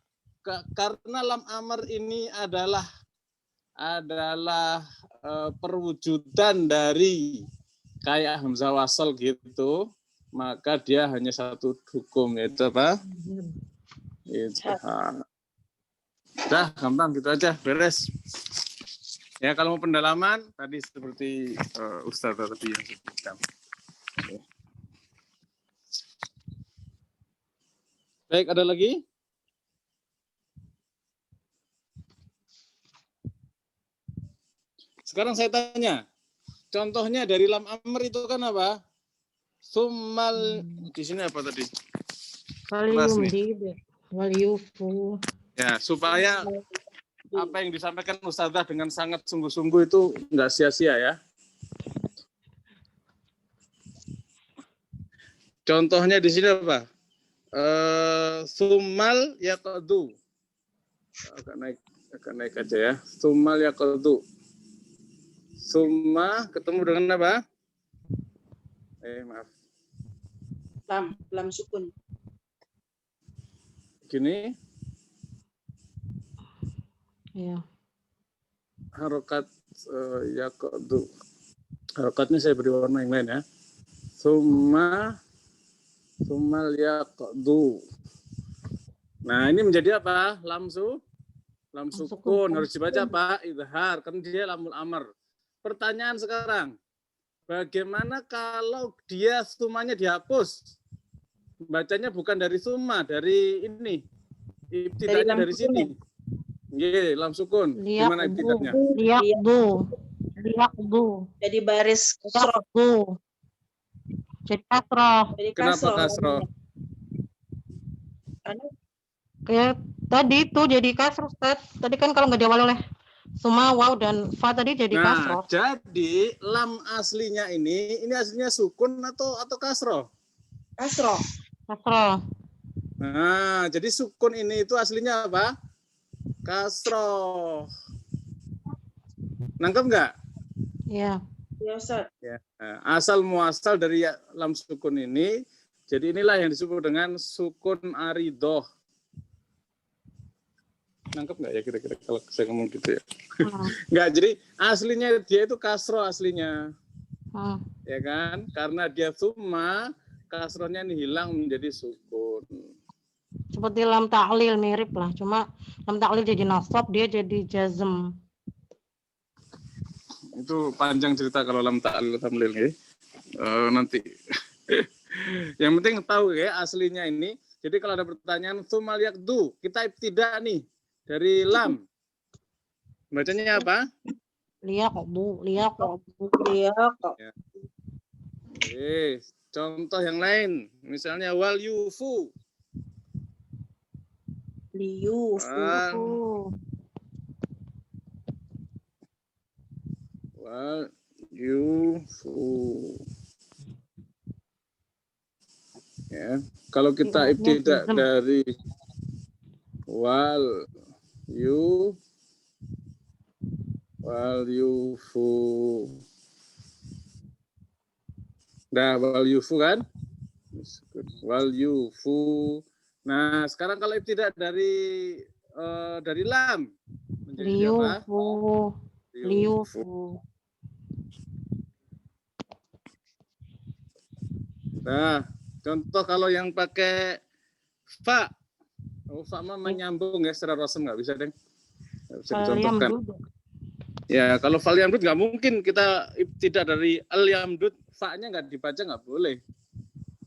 karena lam amr ini adalah perwujudan dari kayak hamzah wasal gitu, maka dia hanya satu hukum, yaitu apa? Izhar. Dah, gampang gitu aja, beres. Ya, kalau mau pendalaman tadi seperti Ustaz tadi yang sebutkan. Baik, ada lagi? Sekarang saya tanya, contohnya dari lam amr itu kan apa? Summal, di sini apa tadi? Waliyufu. Ya, supaya apa yang disampaikan Ustazah dengan sangat sungguh-sungguh itu nggak sia-sia ya. Contohnya di sini apa? Summal yaqdu. Agak naik aja ya. Summal yaqdu. Summa ketemu dengan apa? Maaf. Lam sukun. Gini. Iya. Harokat yaqdu. Harokatnya saya beri warna yang lain ya. Summal yaqdu. Nah, ini menjadi apa? Lam sukun. Harus dibaca apa? Izhar. Kan dia lamul amr. Pertanyaan sekarang, bagaimana kalau dia sumanya dihapus? Bacanya bukan dari summa, dari ini. Ibtidanya dari sini. Nggih, lam sukun. Gimana ibtidanya? Liyaqdu. Jadi baris kasroh. Jadi kasroh. Kenapa kasroh? Kayak tadi itu jadi kasroh. Tadi kan kalau nggak diawali oleh summa, waw, dan fa tadi jadi kasroh. Jadi lam aslinya ini aslinya sukun atau kasroh? Kasroh. Nah, jadi sukun ini itu aslinya apa? Kasroh. Nangkep nggak? Iya. Ya, Ustaz. Ya. Asal muasal dari lam sukun ini, jadi inilah yang disebut dengan sukun aridoh. Nangkep nggak ya kira-kira kalau saya ngomong gitu ya? Nggak, jadi aslinya dia itu kasroh aslinya. Ya kan? Karena dia summa, kasrohnya ini hilang menjadi sukun. Seperti lam ta'lil mirip lah, cuma lam ta'lil jadi nasab, dia jadi jazm. Itu panjang cerita kalau lam ta'lil tamlil ya. Nanti. Yang penting tahu ya aslinya ini. Jadi kalau ada pertanyaan summal yaqdu, kita ibtidak nih dari lam. Bacanya apa? Liyaqdu. Ya. Contoh yang lain, misalnya wal yufu. Wal yufu. Ya, kalau kita ibtidak dari wal yufu Wal yufu. Nah, wal yufu kan? Wal yufu. Nah, sekarang kalau tidak dari lam menjadi apa? Liufu. Nah, contoh kalau yang pakai fa. Oh, fa mah menyambung ya secara rosem nggak bisa, Deng. Nggak bisa dicontohkan. Ya, kalau fal yamdud nggak mungkin kita tidak dari al yamdud, fa-nya nggak dibaca, nggak boleh.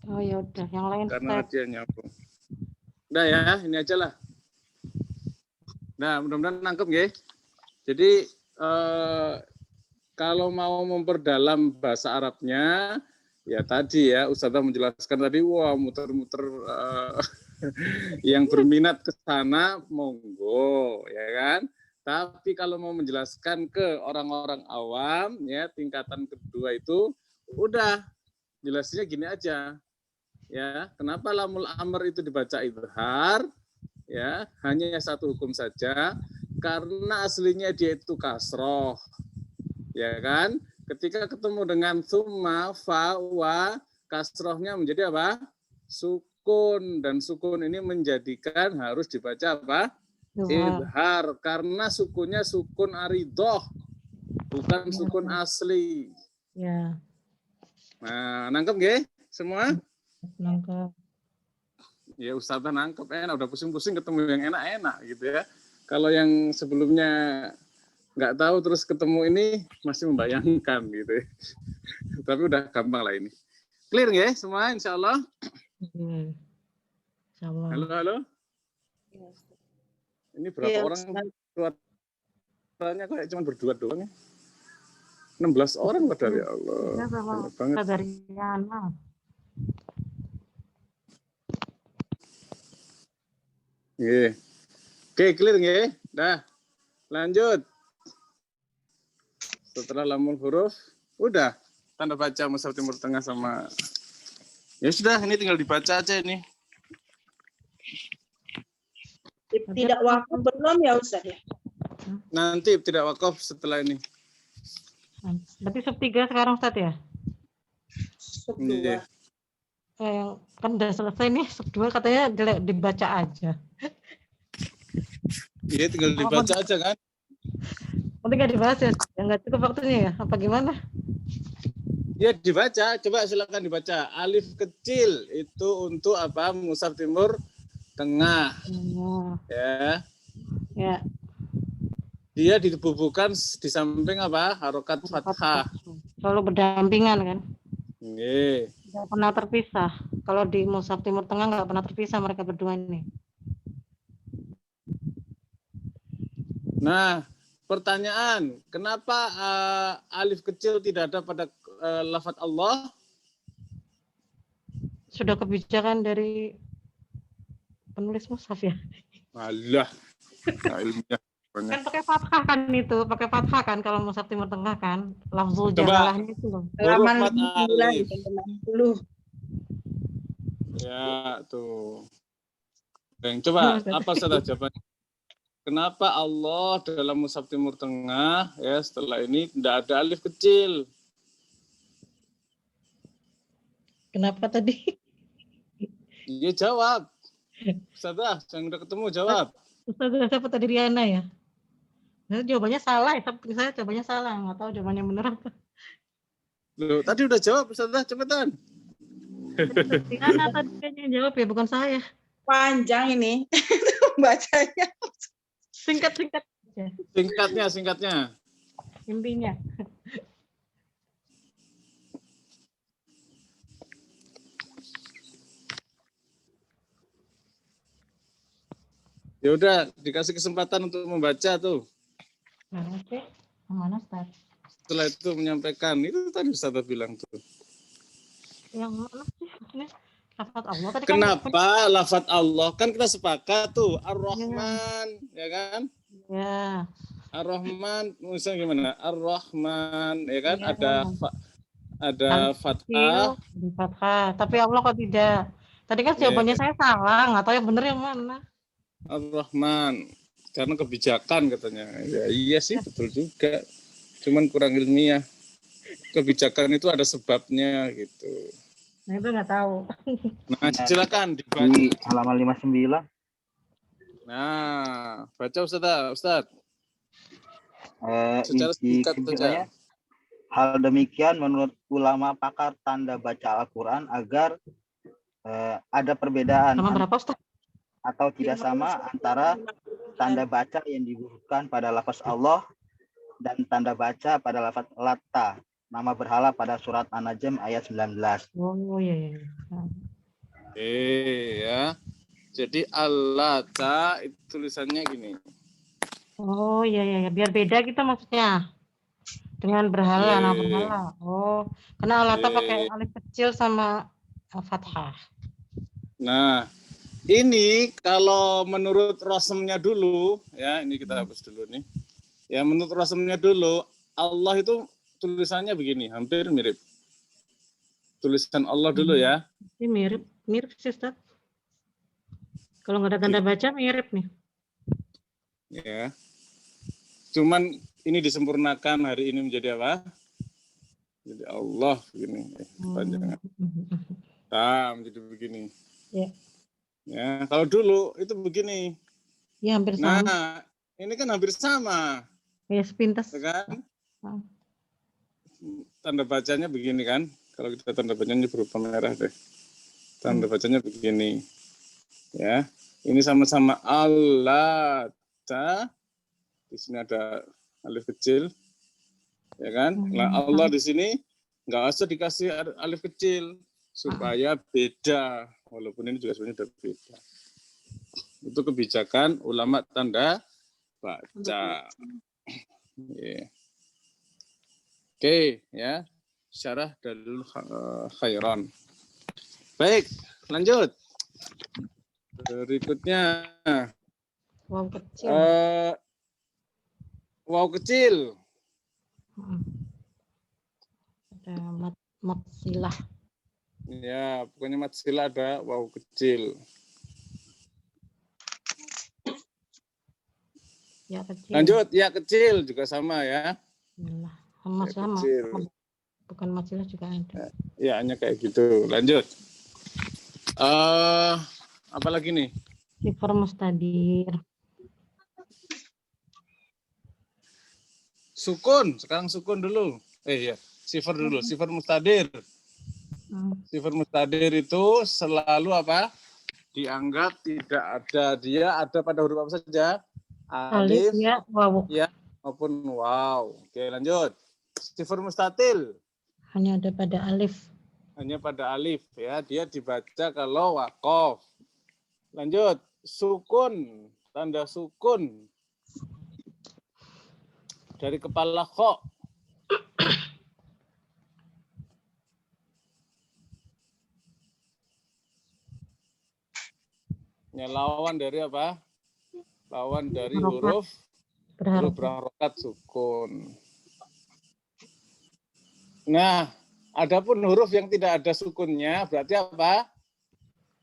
Oh ya udah, yang lain karena dia nyambung. Udah ya, ini aja lah. Nah, mudah-mudahan nangkep ya. Jadi kalau mau memperdalam bahasa Arabnya, ya tadi ya Ustazah menjelaskan tadi, wah muter-muter yang berminat ke sana, monggo, ya kan? Tapi kalau mau menjelaskan ke orang-orang awam, ya tingkatan kedua itu, udah jelasnya gini aja, ya. Kenapa lamul amr itu dibaca idhar? Ya, hanya satu hukum saja, karena aslinya dia itu kasroh, ya kan? Ketika ketemu dengan summa, fa, wa, kasrohnya menjadi apa? Sukun, dan sukun ini menjadikan harus dibaca apa? Idhar, karena sukunnya sukun aridoh, bukan sukun asli. Ya. Nah, nangkep nggih semua? Nangkep. Ya Ustazah nangkep, enak, udah pusing-pusing ketemu yang enak-enak gitu ya. Kalau yang sebelumnya nggak tahu terus ketemu ini masih membayangkan gitu ya. Tapi udah gampang lah ini. Clear nggih semua insya Allah? Insya Allah. Halo? Ini berapa orang suaranya kayak cuma berdua doang ya? 16 orang padahal ya Allah. Banyak banget. Nggih. Oke, clear nggih? Dah. Lanjut. Setelah lamul huruf, udah tanda baca mushaf Timur Tengah sama. Ya sudah, ini tinggal dibaca aja ini. Tidak wakaf belum ya Ustaz ya? Nanti tidak wakaf setelah ini. Berarti sub 3 sekarang Ustaz ya? Sub 2. Iya. Kan udah selesai nih sub 2 katanya dibaca aja. Iya, tinggal dibaca aja kan. Nanti nggak dibahas ya? Nggak cukup waktunya ya? Apa gimana? Ya dibaca, coba silakan dibaca. Alif kecil itu untuk apa? Mushaf Timur Tengah. Ya. Ya. Dia dibubuhkan di samping apa? Harokat fathah. Selalu berdampingan kan? Nggih. Nggak pernah terpisah. Kalau di Mushaf Timur Tengah nggak pernah terpisah mereka berdua ini. Nah, pertanyaan, kenapa alif kecil tidak ada pada lafaz Allah? Sudah kebijakan dari penulis mushaf ya? Alah, ilmiah. Kan pakai fathah kan itu, pakai fathah kan kalau mushaf Timur Tengah kan, lafzul jalalahnya itu loh. Halaman 50. Ya, tuh. Bang, coba apa saja jawabannya? Kenapa Allah dalam mushaf Timur Tengah ya setelah ini tidak ada alif kecil? Kenapa tadi? Iya jawab. Ustazah, yang udah ketemu jawab. Ustazah siapa tadi Riana ya? Nah, jawabannya salah, saya jawabannya salah, nggak tahu jawabannya benar apa. Loh, tadi udah jawab Ustazah, cepetan. Riana tadi kayaknya jawab ya, bukan saya. Panjang ini bacanya. Singkat. Singkatnya. Intinya. Ya udah, dikasih kesempatan untuk membaca tuh. Nah, oke. Mana Ustaz? Setelah itu menyampaikan, itu tadi Ustazah bilang tuh. Yang mana sih? Lafaz Allah tadi. Kenapa lafaz Allah? Kan kita sepakat tuh, Ar-Rahman, ya kan? Ya. Ar-Rahman, misalnya gimana? Ar-Rahman, ya kan? Ya. Ada fathah. Fathah. Tapi Allah kok tidak? Tadi kan jawabannya saya salah, nggak tahu yang benar yang mana. Ar-Rahman. Karena kebijakan katanya. Ya, iya sih, betul juga. Cuman kurang ilmiah. Kebijakan itu ada sebabnya gitu. Nah, itu nggak tahu. Nah, silakan dibaca. Di halaman 59. Nah, baca Ustaz. Secara Inti singkat saja. kebijakannya, hal demikian menurut ulama pakar tanda baca Al-Quran agar ada perbedaan Sama berapa, Ustaz? atau tidak sama antara tanda baca yang dibutuhkan pada lafaz Allah dan tanda baca pada lafaz Latta, nama berhala pada surat An-Najm ayat 19. Oh iya. Ya. Jadi Al-Lata itu tulisannya gini. Oh iya. Biar beda gitu maksudnya. Dengan berhala, nama berhala. Oh, karena alata pakai alif kecil sama fathah. Nah, ini kalau menurut rosemnya dulu, ya ini kita hapus dulu nih. Ya menurut rosemnya dulu, Allah itu tulisannya begini, hampir mirip. Tulisan Allah dulu ya. Ini mirip sih, Ustaz. Kalau nggak ada tanda baca mirip nih. Ya. Cuman ini disempurnakan hari ini menjadi apa? Jadi Allah begini, panjangan. Menjadi begini. Ya. Ya, kalau dulu itu begini. Ya hampir sama. Nah, ini kan hampir sama. Ya sepintas. Ya kan? Tanda bacanya begini kan? Kalau kita tanda bacanya berupa merah deh. Tanda bacanya begini. Ya. Ini sama-sama Allah. Di sini ada alif kecil. Ya kan? Nah, Allah di sini nggak usah dikasih alif kecil supaya beda. Walaupun ini juga sebenarnya beda. Itu kebijakan ulama tanda baca. Yeah. Oke, ya. Syarah dalil khairan. Baik, lanjut. Berikutnya. Wow kecil. Wow kecil. Ada mat silah. Ya, pokoknya mat silah ada wow kecil. Ya kecil. Lanjut, ya kecil juga sama ya. Sama. Kecil. Bukan mat silah juga ada. Ya, hanya kayak gitu. Lanjut. Apa lagi nih? Sifar mustadir. Sukun, sekarang sukun dulu. Iya, sifar dulu, sifar mustadir. Sifar mustadir itu selalu apa? Dianggap tidak ada, dia ada pada huruf apa saja? Alif, ya, waw. Ya, maupun waw. Oke, lanjut. Sifar mustatil. Hanya ada pada alif. Hanya pada alif ya, dia dibaca kalau waqaf. Lanjut, sukun, tanda sukun. Dari kepala kho. Ya, lawan dari apa? Lawan dari huruf berharokat sukun. Nah, adapun huruf yang tidak ada sukunnya berarti apa?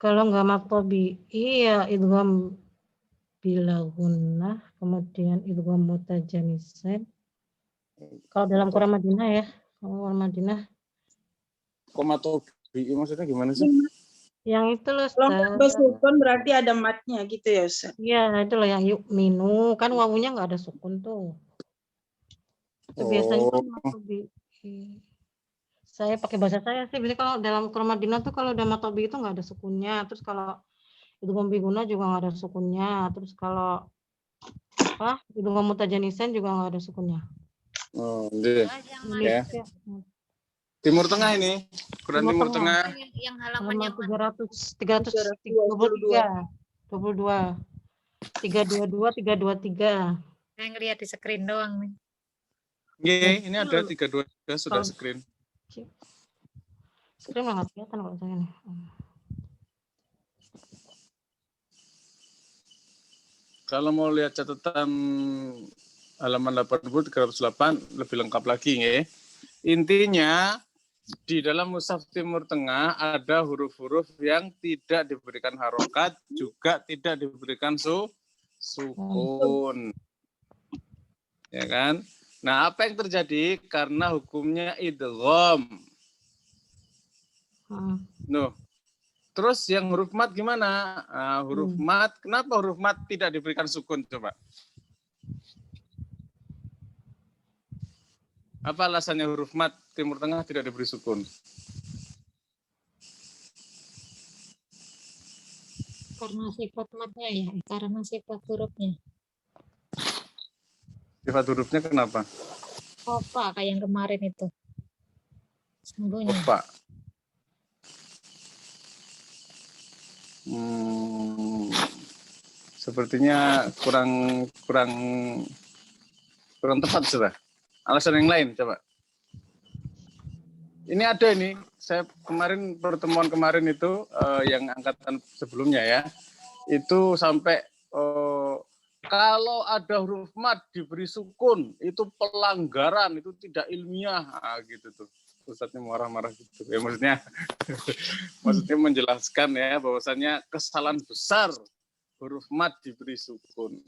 Kalau nggak maktobi, iya idgham bila gunnah, kemudian idgham mutajanisan. Kalau dalam Quran Madinah ya, kalau Quran Madinah. Komatobi maksudnya gimana sih? Yang itu loh, kalau sukun berarti ada matnya gitu ya, Ustaz? Iya, itu loh yang yuk minu, kan wawunya nggak ada sukun tuh. Itu biasanya kan maktobi. Saya pakai bahasa saya sih, jadi kalau dalam Quran Madinah tuh kalau udah maktobi itu nggak ada sukunnya. Terus kalau idgham biguna juga nggak ada sukunnya. Terus kalau apa? Idgham mutajanisan juga nggak ada sukunnya. Oh, ya. Timur Tengah ini, Quran Timur Tengah. Yang halaman 323, 22, 323. Saya ngelihat di screen doang nih. Ini ada 323 sudah screen. Screen nggak kelihatan kalau saya nih. Kalau mau lihat catatan halaman 8308 lebih lengkap lagi ya. Intinya di dalam mushaf Timur Tengah ada huruf-huruf yang tidak diberikan harokat, juga tidak diberikan sukun. Ya kan? Nah, apa yang terjadi? Karena hukumnya idgham. Nuh. Terus yang huruf mat gimana? Huruf mat, kenapa huruf mat tidak diberikan sukun? Coba. Apa alasannya huruf mat Timur Tengah tidak diberi sukun? Karena sifat matnya ya, karena sifat hurufnya. Sifat hurufnya kenapa? Opa kayak yang kemarin itu. Sembunyi. Opa. Sepertinya kurang tepat sudah. Alasan yang lain coba. Ini ada ini. Saya pertemuan kemarin itu yang angkatan sebelumnya ya. Itu sampai kalau ada huruf mat diberi sukun itu pelanggaran, itu tidak ilmiah gitu tuh. Ustadznya marah-marah gitu. Ya maksudnya menjelaskan ya bahwasannya kesalahan besar huruf mat diberi sukun.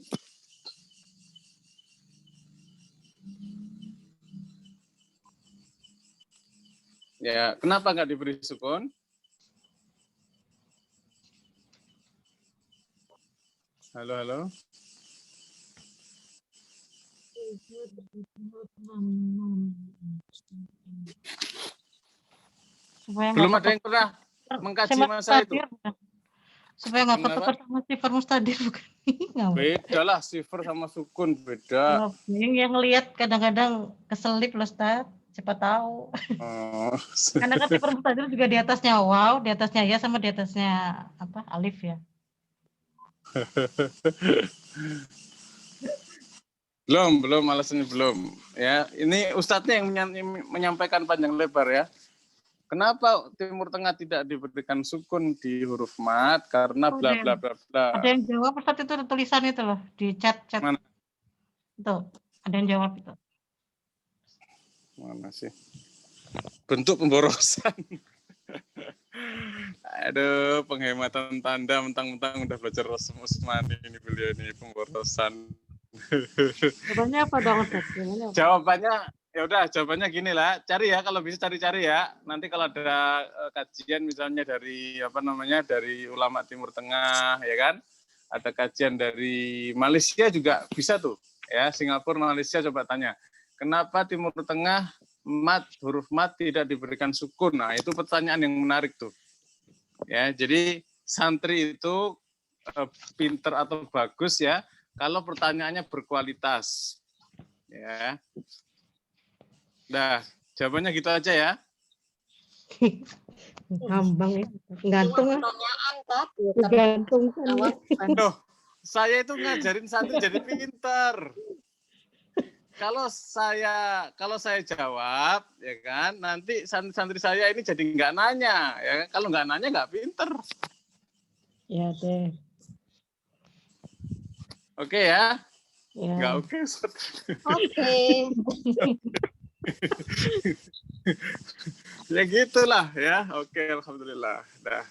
Ya, kenapa nggak diberi sukun? Halo, halo. Belum ada yang pernah mengkaji masa itu. Supaya nggak ketukar sama sifar mustadir bukan? Beda lah, sifar sama sukun beda. Yang lihat kadang-kadang keselip loh, Ustaz. Siapa tahu. Karena kan sifar mustadir juga di atasnya waw, di atasnya ya, sama di atasnya apa alif ya. Belum alasannya belum. Ya, ini Ustadznya yang menyampaikan panjang lebar ya. Kenapa Timur Tengah tidak diberikan sukun di huruf mat? Karena bla bla bla bla. Ada yang jawab Ustaz, itu tulisan itu loh di chat. Mana? Itu ada yang jawab itu. Mana sih? Bentuk pemborosan. Aduh, penghematan tanda mentang-mentang udah belajar Usmani ini beliau ini pemborosan. Jawabannya apa dong Ustaz? Jawabannya gini lah, cari ya kalau bisa cari-cari ya. Nanti kalau ada kajian misalnya dari dari ulama Timur Tengah ya kan, ada kajian dari Malaysia juga bisa tuh ya, Singapura, Malaysia, coba tanya kenapa Timur Tengah huruf mat tidak diberikan sukun. Nah itu pertanyaan yang menarik tuh ya. Jadi santri itu pinter atau bagus ya kalau pertanyaannya berkualitas ya. Nah, jawabannya gitu aja ya. Ngambang ya. Gantung ya. Gantung kan. Loh, saya itu ngajarin santri jadi pinter. Kalau saya jawab, ya kan, nanti santri saya ini jadi nggak nanya, ya. Kalau nggak nanya nggak pinter. Ya deh. Oke ya? Ya. Nggak oke. Oke. Ya gitulah ya. Oke, alhamdulillah. Dah.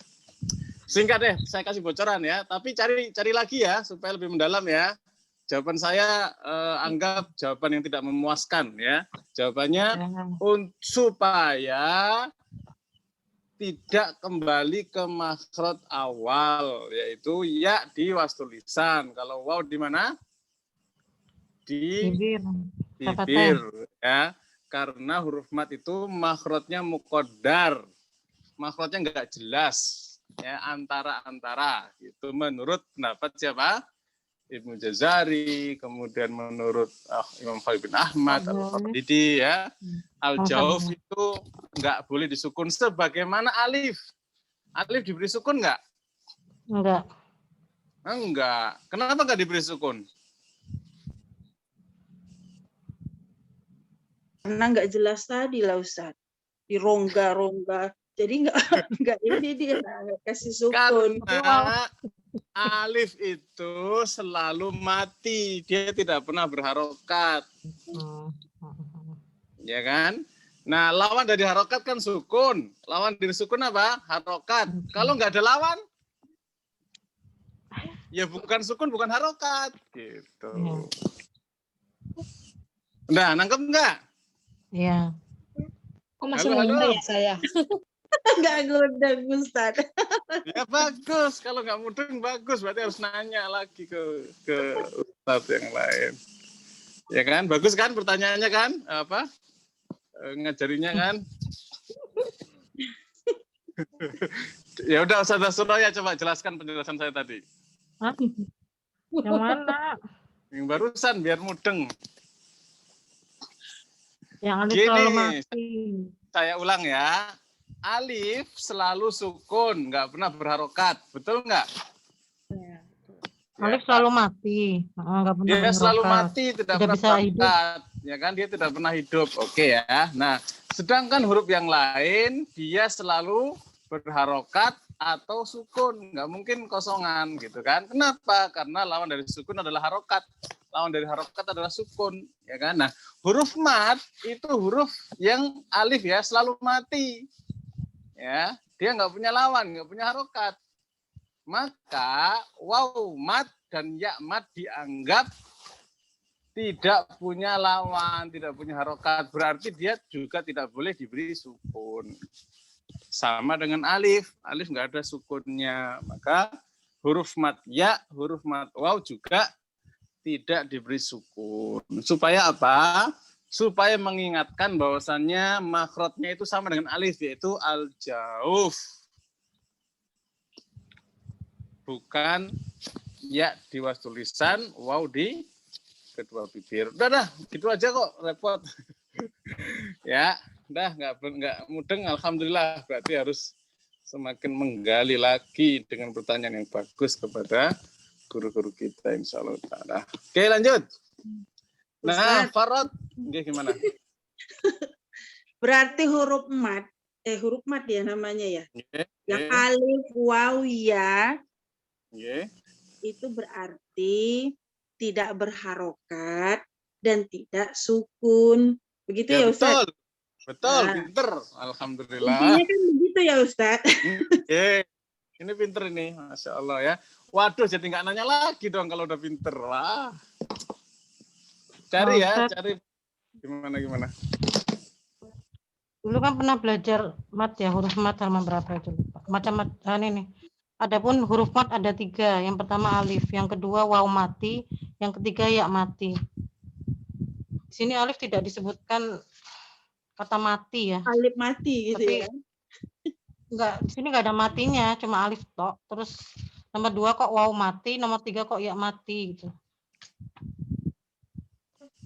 Singkat deh, saya kasih bocoran ya. Tapi cari lagi ya supaya lebih mendalam ya. Jawaban saya anggap jawaban yang tidak memuaskan ya. Jawabannya supaya tidak kembali ke makhraj awal, yaitu ya di wastul lisan. Kalau waw di mana? Di bibir ya. Karena huruf mat itu makhrajnya muqaddar. Makhrajnya enggak jelas ya, antara-antara. Itu menurut pendapat siapa? Ibnu Jazari, kemudian menurut Imam Khalil bin Ahmad Al-Faridi ya. Al-Jawf itu enggak boleh disukun sebagaimana alif. Alif diberi sukun enggak? Enggak. Enggak. Kenapa enggak diberi sukun? Karena nggak jelas tadi lah Ustaz, di rongga-rongga, jadi nggak ini dia nggak kasih sukun. Karena alif itu selalu mati, dia tidak pernah berharokat, ya kan? Nah lawan dari harokat kan sukun, lawan dari sukun apa? Harokat. Kalau nggak ada lawan, ya bukan sukun, bukan harokat. Gitu. Iya. Udah, nangkep nggak? Iya. Kok masih Halo, muda halo. ya saya? Nggak gudeg Ustaz. Ya bagus, kalau nggak mudeng bagus, berarti harus nanya lagi ke ustadz yang lain. Ya kan, bagus kan pertanyaannya kan? Apa? Ngajarinya kan? Ya udah Ustaz Suraya coba jelaskan penjelasan saya tadi. Hah? Yang mana? Yang barusan biar mudeng. Yang alif Gini, selalu mati. Saya ulang ya. Alif selalu sukun, nggak pernah berharokat. Betul nggak? Alif selalu mati. Nggak pernah Dia selalu berharokat. mati, tidak Tidak pernah bisa hidup. berharokat. Ya kan, dia tidak pernah hidup. Oke ya. Nah, sedangkan huruf yang lain, dia selalu berharokat atau sukun. Nggak mungkin kosongan gitu kan. Kenapa? Karena lawan dari sukun adalah harokat. Lawan dari harokat adalah sukun. Ya kan? Nah, huruf mat itu huruf yang alif ya selalu mati. Ya, dia nggak punya lawan, nggak punya harokat. Maka waw mat dan ya mat dianggap tidak punya lawan, tidak punya harokat. Berarti dia juga tidak boleh diberi sukun. Sama dengan alif. Alif nggak ada sukunnya. Maka huruf mat ya, huruf mat waw juga tidak diberi sukun. Supaya apa? Supaya mengingatkan bahwasannya makhrajnya itu sama dengan alif, yaitu al-jauf. Bukan ya di wastul lisan, waw di kedua bibir. Udah, gitu aja kok, repot. Ya, udah nggak mudeng, alhamdulillah. Berarti harus semakin menggali lagi dengan pertanyaan yang bagus kepada guru-guru kita, insya Allah. Oke, lanjut. Nah, Farod, gimana? Berarti huruf mat ya namanya ya. Yang alif, waw, ya. Itu berarti tidak berharokat dan tidak sukun. Begitu ya Ustaz? Betul, pinter. Alhamdulillah. Intinya kan begitu ya Ustaz. Ini pinter ini, Masya Allah ya. Waduh, jadi nggak nanya lagi dong kalau udah pinter. Wah. Cari ya, cari gimana. Dulu kan pernah belajar mat ya, huruf mat halaman berapa itu? Macam ini nih. Adapun huruf mat ada 3. Yang pertama alif, yang kedua waw mati, yang ketiga ya mati. Di sini alif tidak disebutkan kata mati ya. Alif mati gitu. Tapi, ya. Enggak, di sini enggak ada matinya, cuma alif tok. Terus nomor 2 kok waw mati, nomor 3 kok ya mati gitu.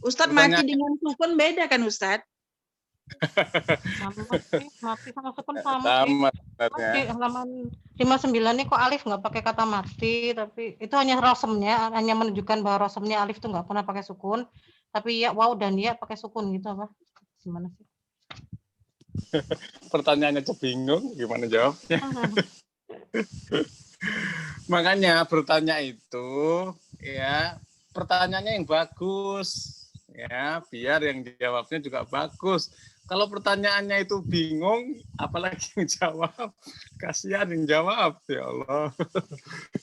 Ustadz, mati dengan sukun beda kan Ustadz? Sama sih, mati sama sukun sama sih. Halaman 59 nih kok alif nggak pakai kata mati, tapi itu hanya rosemnya, hanya menunjukkan bahwa rosemnya alif tuh nggak pernah pakai sukun, tapi ya waw dan ya pakai sukun gitu apa? Gimana sih? Pertanyaannya bingung, gimana jawabnya? Makanya bertanya itu ya pertanyaannya yang bagus. Ya, biar yang jawabnya juga bagus. Kalau pertanyaannya itu bingung, apalagi yang jawab, kasihan yang jawab, ya Allah.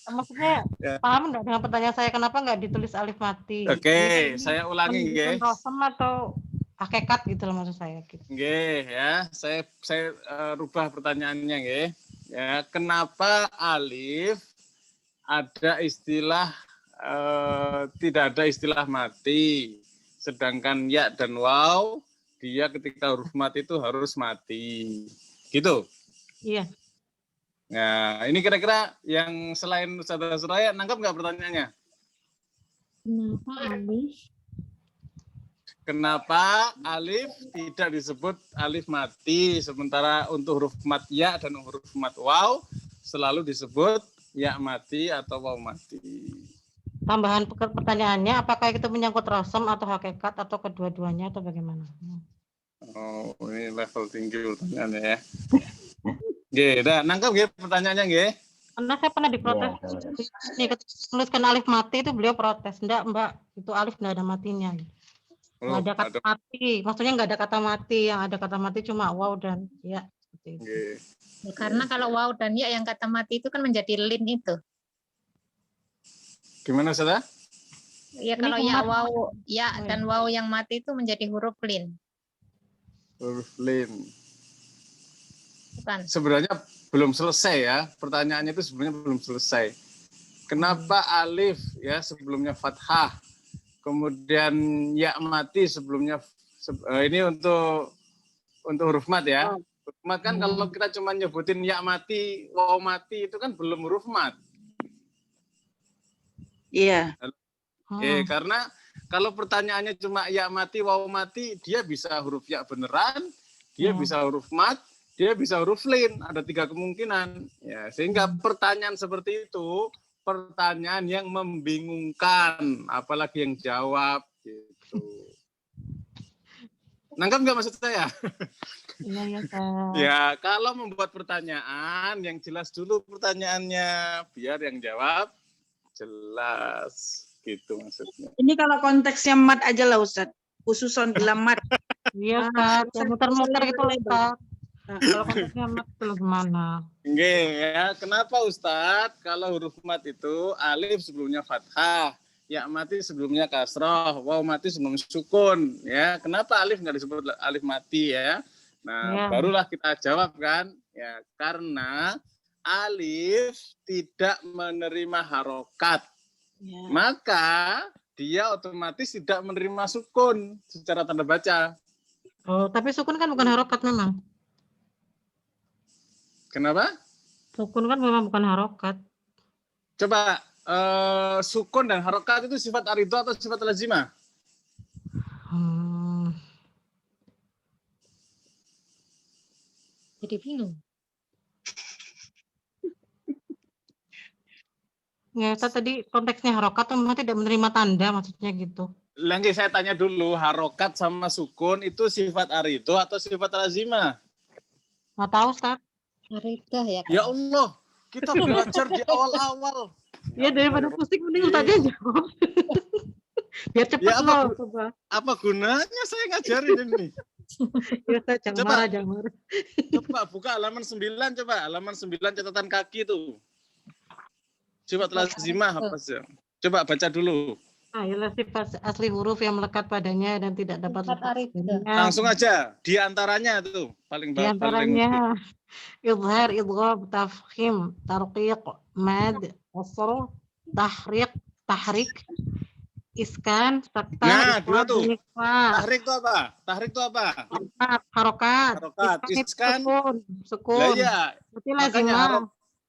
Maksudnya ya. Paham nggak dengan pertanyaan saya, kenapa nggak ditulis alif mati? Oke, saya ulangi, nggih. Rosem atau hakikat gitu loh maksud saya. Gitu. Nggih, ya, saya rubah pertanyaannya, nggih. Ya, kenapa alif ada istilah tidak ada istilah mati? Sedangkan ya dan waw, dia ketika huruf mati itu harus mati. Gitu? Iya. Nah, ini kira-kira yang selain Ustazah Suraya, nangkap nggak pertanyaannya? Kenapa alif? Kenapa alif tidak disebut alif mati, sementara untuk huruf mat ya dan huruf mat waw selalu disebut ya mati atau waw mati? Tambahan pertanyaannya, apakah itu menyangkut rosem atau hakikat atau kedua-duanya atau bagaimana? Oh, ini level tinggi pertanyaannya ya. Oke, udah nangkap ya pertanyaannya, nggih? Karena saya pernah diprotes. Nih, tuliskan alif mati itu beliau protes. Enggak, Mbak, itu alif enggak ada matinya. Nggak ada kata mati. Maksudnya nggak ada kata mati. Yang ada kata mati cuma waw dan ya. Seperti itu. Ya, karena kalau waw dan ya yang kata mati itu kan menjadi lin itu. Gimana Ustazah? Ya Ini kalau ya kemarin- waw ya Oh, dan ya. waw yang mati itu menjadi huruf lin, Huruf lin. bukan? Sebenarnya belum selesai ya. Pertanyaannya itu sebenarnya belum selesai. Kenapa alif ya sebelumnya fathah, kemudian ya mati sebelumnya ini untuk huruf mat ya. Huruf mat kan kalau kita cuma nyebutin ya mati, waw mati itu kan belum huruf mat. Iya. Karena kalau pertanyaannya cuma ya mati, waw mati, dia bisa huruf ya beneran, dia bisa huruf mat, dia bisa huruf lin. Ada 3 kemungkinan. Ya, sehingga pertanyaan seperti itu pertanyaan yang membingungkan, apalagi yang jawab gitu. Nangkap nggak maksud saya? Iya, ya, Kak. Ya, kalau membuat pertanyaan yang jelas dulu pertanyaannya, biar yang jawab jelas gitu maksudnya. Ini kalau konteksnya mat aja lah Ustaz. Khususon bila mat. Iya, Ah, Kak. Muter-muter gitu loh, Kak. Nah, Kalau konteksnya mat itu gimana? Nggih, ya. Kenapa Ustadz? Kalau huruf mat itu alif sebelumnya fathah, ya mati sebelumnya kasroh, waw mati sebelumnya sukun. Ya, kenapa alif nggak disebut alif mati ya? Nah, barulah kita jawab kan? Ya, karena alif tidak menerima harokat. ya. Maka dia otomatis tidak menerima sukun secara tanda baca. Oh, tapi sukun kan bukan harokat memang. Kenapa? Sukun kan memang bukan harokat. Coba sukun dan harokat itu sifat aridho atau sifat lazimah? Jadi bingung. Ya, tadi konteksnya harokat memang tidak menerima tanda, maksudnya gitu. Lagi saya tanya dulu, harokat sama sukun itu sifat aridho atau sifat lazimah? Nggak tahu, Ustaz. Aridah ya. Ya Allah, kita belajar di awal-awal. Ya, daripada pusing mending Ustaz aja jawab. Biar cepat Ya, loh. Coba. Apa gunanya saya ngajarin ini? Ya, Ustaz, jangan Coba. marah, jangan marah. Coba buka halaman 9, coba. Halaman 9 catatan kaki itu. Sifat lazimah apa sih? Coba baca dulu. Nah, ialah sifat asli huruf yang melekat padanya dan tidak dapat Sifat lepas aridho. darinya. Langsung aja, di antaranya tuh. Paling Di antaranya idhar, idgham, tafkhim, tarqiq, mad, qasr, tahrik, iskan, sakta, Nah, isqat, dua tuh. ikhfa. Tahrik itu apa? Tahrik itu apa? Harokat. Harokat, iskan. Lah Sukun. iya, Berarti makanya lazimah.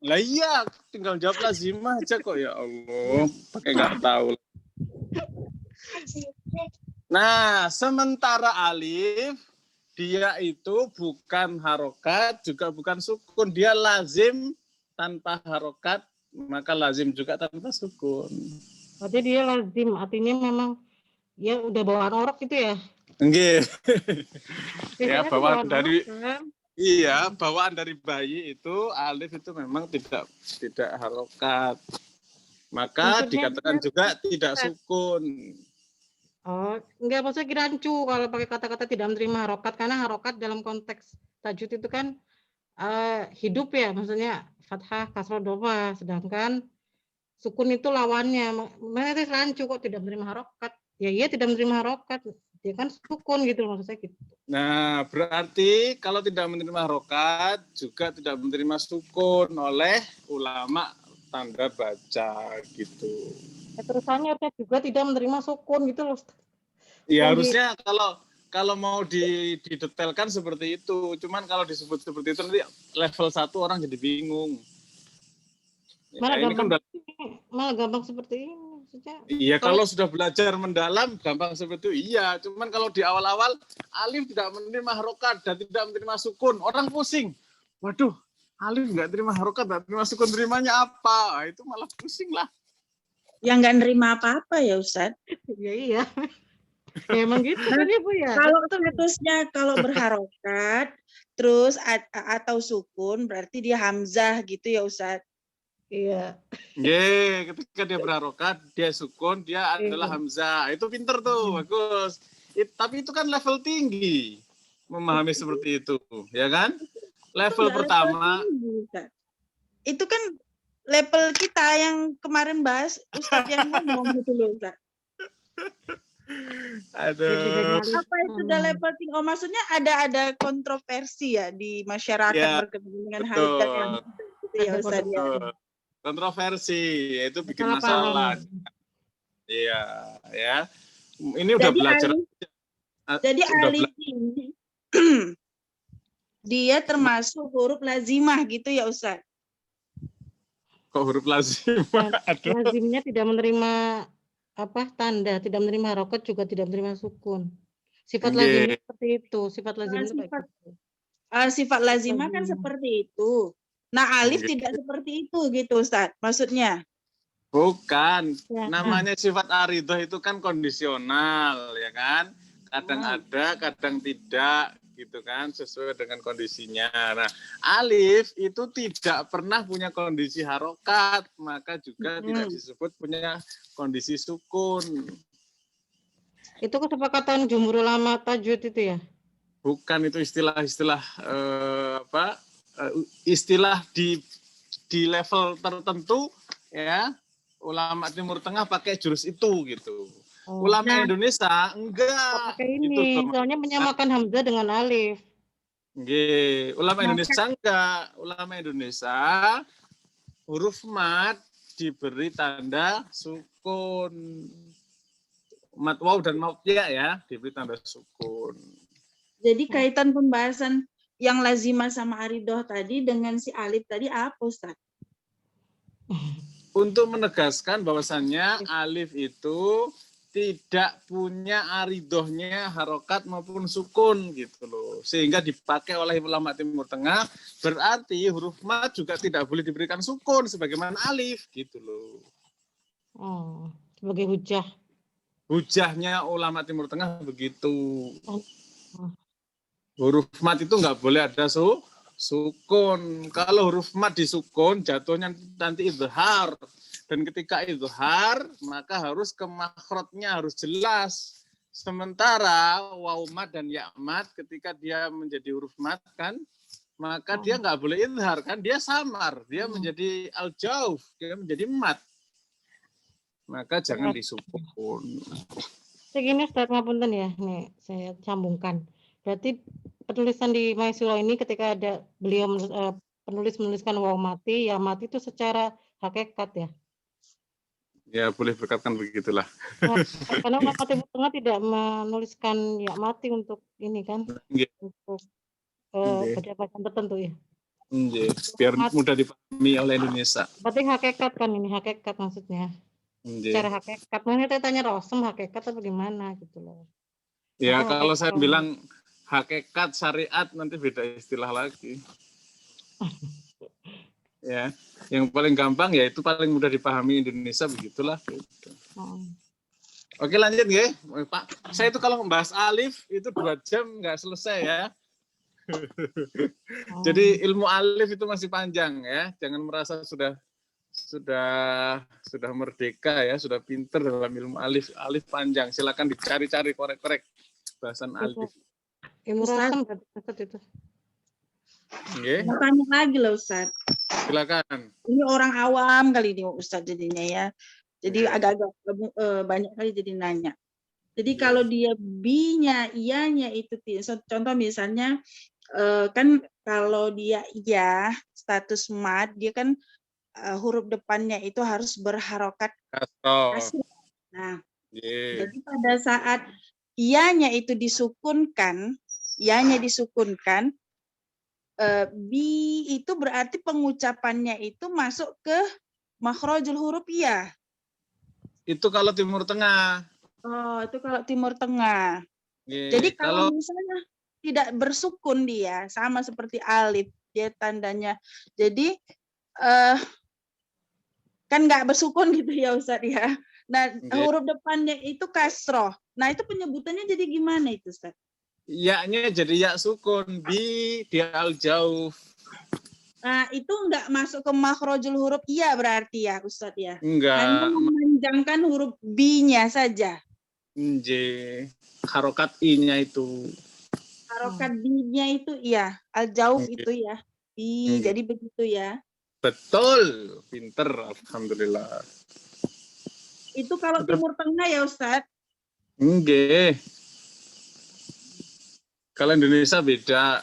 lah iya, tinggal jawab lazimah aja kok ya Allah. Pakai nggak tahu. Nah, sementara alif dia itu bukan harokat, juga bukan sukun. Dia lazim tanpa harokat, maka lazim juga tanpa sukun. Berarti dia lazim, artinya memang ya udah bawaan orok gitu ya. Enggak. Biasanya Ya, tuh bawaan dari orok, kan? iya, bawaan dari bayi itu alif itu memang tidak harokat. Maka Maksudnya dikatakan dia- juga tidak sukun. Oh, enggak, maksudnya kirancu kalau pakai kata-kata tidak menerima harokat, karena harokat dalam konteks tajwid itu kan hidup ya, maksudnya fathah, kasroh, dhamma, sedangkan sukun itu lawannya. Mana itu rancu kok tidak menerima harokat? Ya iya tidak menerima harokat, dia kan sukun gitu maksud saya gitu. Nah, berarti kalau tidak menerima harokat juga tidak menerima sukun oleh ulama tanda baca gitu. Ya, terusannya juga tidak menerima sukun gitu loh. Ya Yang harusnya kalau mau didetailkan seperti itu. Cuman kalau disebut seperti itu nanti level 1 orang jadi bingung. Malah Ya, ini kan malah gampang seperti ini maksudnya. iya, kalau sudah belajar mendalam gampang seperti itu. Iya, cuman kalau di awal-awal alif tidak menerima harokat dan tidak menerima sukun, orang pusing. Waduh, alif nggak terima harokat, nggak terima sukun, terimanya apa? Nah, itu malah pusing lah. Yang nggak nerima apa-apa ya Ustaz. Ya iya. Ya, emang gitu kan ya Bu ya. Kalau statusnya kalau berharokat terus atau sukun berarti dia hamzah gitu ya Ustaz. Iya. Ye, ketika dia berharokat, dia sukun, dia adalah hamzah. Itu pinter tuh, bagus. Tapi itu kan level tinggi memahami seperti itu, ya kan? Level Enggak, pertama. level tinggi, Ustaz. Itu kan level kita yang kemarin bahas Ustadz yang ngomong gitu loh Ustadz. Aduh. Apa itu udah level tinggi? Oh maksudnya ada kontroversi ya di masyarakat Ya, berkaitan dengan hakikat yang gitu ya Ustadz ya. betul. Kontroversi, itu bikin Salah paham. masalah. Iya, ya. Ini udah Jadi belajar. Jadi udah alif ini dia termasuk huruf lazimah gitu ya Ustaz? Kok huruf lazimah? Aduh. Lazimnya tidak menerima tanda, tidak menerima harokat, juga tidak menerima sukun. Sifat Nggih. lazimnya seperti itu, sifat lazimnya kayak Sifat- gitu. Sifat lazimah kan Lazimah. seperti itu. Nah alif Nggih. tidak seperti itu gitu Ustaz, maksudnya. Bukan. Ya. Namanya sifat aridoh itu kan kondisional, ya kan? Kadang ada, kadang tidak, gitu kan, sesuai dengan kondisinya. Nah, alif itu tidak pernah punya kondisi harokat, maka juga tidak disebut punya kondisi sukun. Itu kesepakatan jumhur ulama tajwid itu ya? Bukan, itu istilah-istilah istilah di level tertentu, ya. Ulama Timur Tengah pakai jurus itu gitu. Oh. Ulama Indonesia enggak. Pakai Gitu ini, loh. soalnya menyamakan hamzah dengan alif. Nggih, ulama Indonesia enggak. Ulama Indonesia huruf mat diberi tanda sukun. Mat waw dan mat ya diberi tanda sukun. Jadi kaitan pembahasan yang lazimah sama aridoh tadi dengan si alif tadi apa Ustaz? Untuk menegaskan bahwasannya alif itu tidak punya aridohnya harokat maupun sukun gitu loh, sehingga dipakai oleh ulama Timur Tengah, berarti huruf mat juga tidak boleh diberikan sukun sebagaimana alif gitu loh. Oh, sebagai hujah. Hujahnya ulama Timur Tengah begitu. Oh. Huruf mat itu nggak boleh ada sukun. Kalau huruf mat disukun jatuhnya nanti idhar. Dan ketika idhar maka harus ke makhrajnya harus jelas. Sementara waw mat dan ya mat ketika dia menjadi huruf mat kan, maka dia nggak boleh idhar kan, dia samar, dia menjadi al-jauf, dia menjadi mat. Maka jangan disukun. Segini Ustaz, ngapunten ya, nih saya sambungkan. Berarti penulisan di Maisuro ini ketika ada beliau penulis menuliskan waw mati, ya mati itu secara hakikat ya. Ya boleh berkatakan begitulah. Nah, karena ulama Timur Tengah tidak menuliskan ya mati untuk ini kan, Nggih. untuk Nggih. bacaan tertentu ya. Nggih, biar mudah dipahami oleh Indonesia. Berarti hakikat kan ini, hakikat maksudnya. Nggih. Secara hakikat, makanya saya tanya Rosem hakikat apa gimana gitu loh. Ya Maka kalau saya hakikat. bilang hakikat syariat nanti beda istilah lagi. Ya, yang paling gampang ya itu paling mudah dipahami Indonesia begitulah. Gitu. Oke lanjut ya, Pak. Saya itu kalau membahas alif itu 2 jam nggak selesai ya. Jadi ilmu alif itu masih panjang ya. Jangan merasa sudah merdeka ya, sudah pinter dalam ilmu alif. Alif panjang. Silakan dicari-cari, korek-korek bahasan alif. Ilmu Rosem berarti itu. Oke. Mau tanya lagi lah Ustaz. Silakan. Ini orang awam kali ini Ustaz jadinya ya. Jadi agak-agak banyak kali jadi nanya. Jadi kalau dia B-nya, I-nya itu contoh misalnya kan kalau dia iya status mat dia kan huruf depannya itu harus berharokat kasrah. Nah, jadi pada saat I-nya itu disukunkan, B itu berarti pengucapannya itu masuk ke makhrajul huruf iya. Itu kalau Timur Tengah. Oh, itu kalau Timur Tengah. Ye, Jadi kalau misalnya tidak bersukun dia sama seperti alif, dia tandanya. Jadi kan nggak bersukun gitu ya Ustaz ya. Nah, huruf depannya itu kasroh. Nah, itu penyebutannya jadi gimana itu Ustaz? Ya-nya jadi ya sukun, dia al-jauf. Nah, itu enggak masuk ke makhrajul huruf iya berarti ya, Ustadz ya? Enggak. Hanya memanjangkan huruf B-nya saja. Harokat I-nya itu. Harokat B-nya itu iya, al-jauf itu ya. B, jadi begitu ya. Betul, pinter, alhamdulillah. Itu kalau Timur Tengah ya Ustadz? Nggih. Kalau Indonesia beda.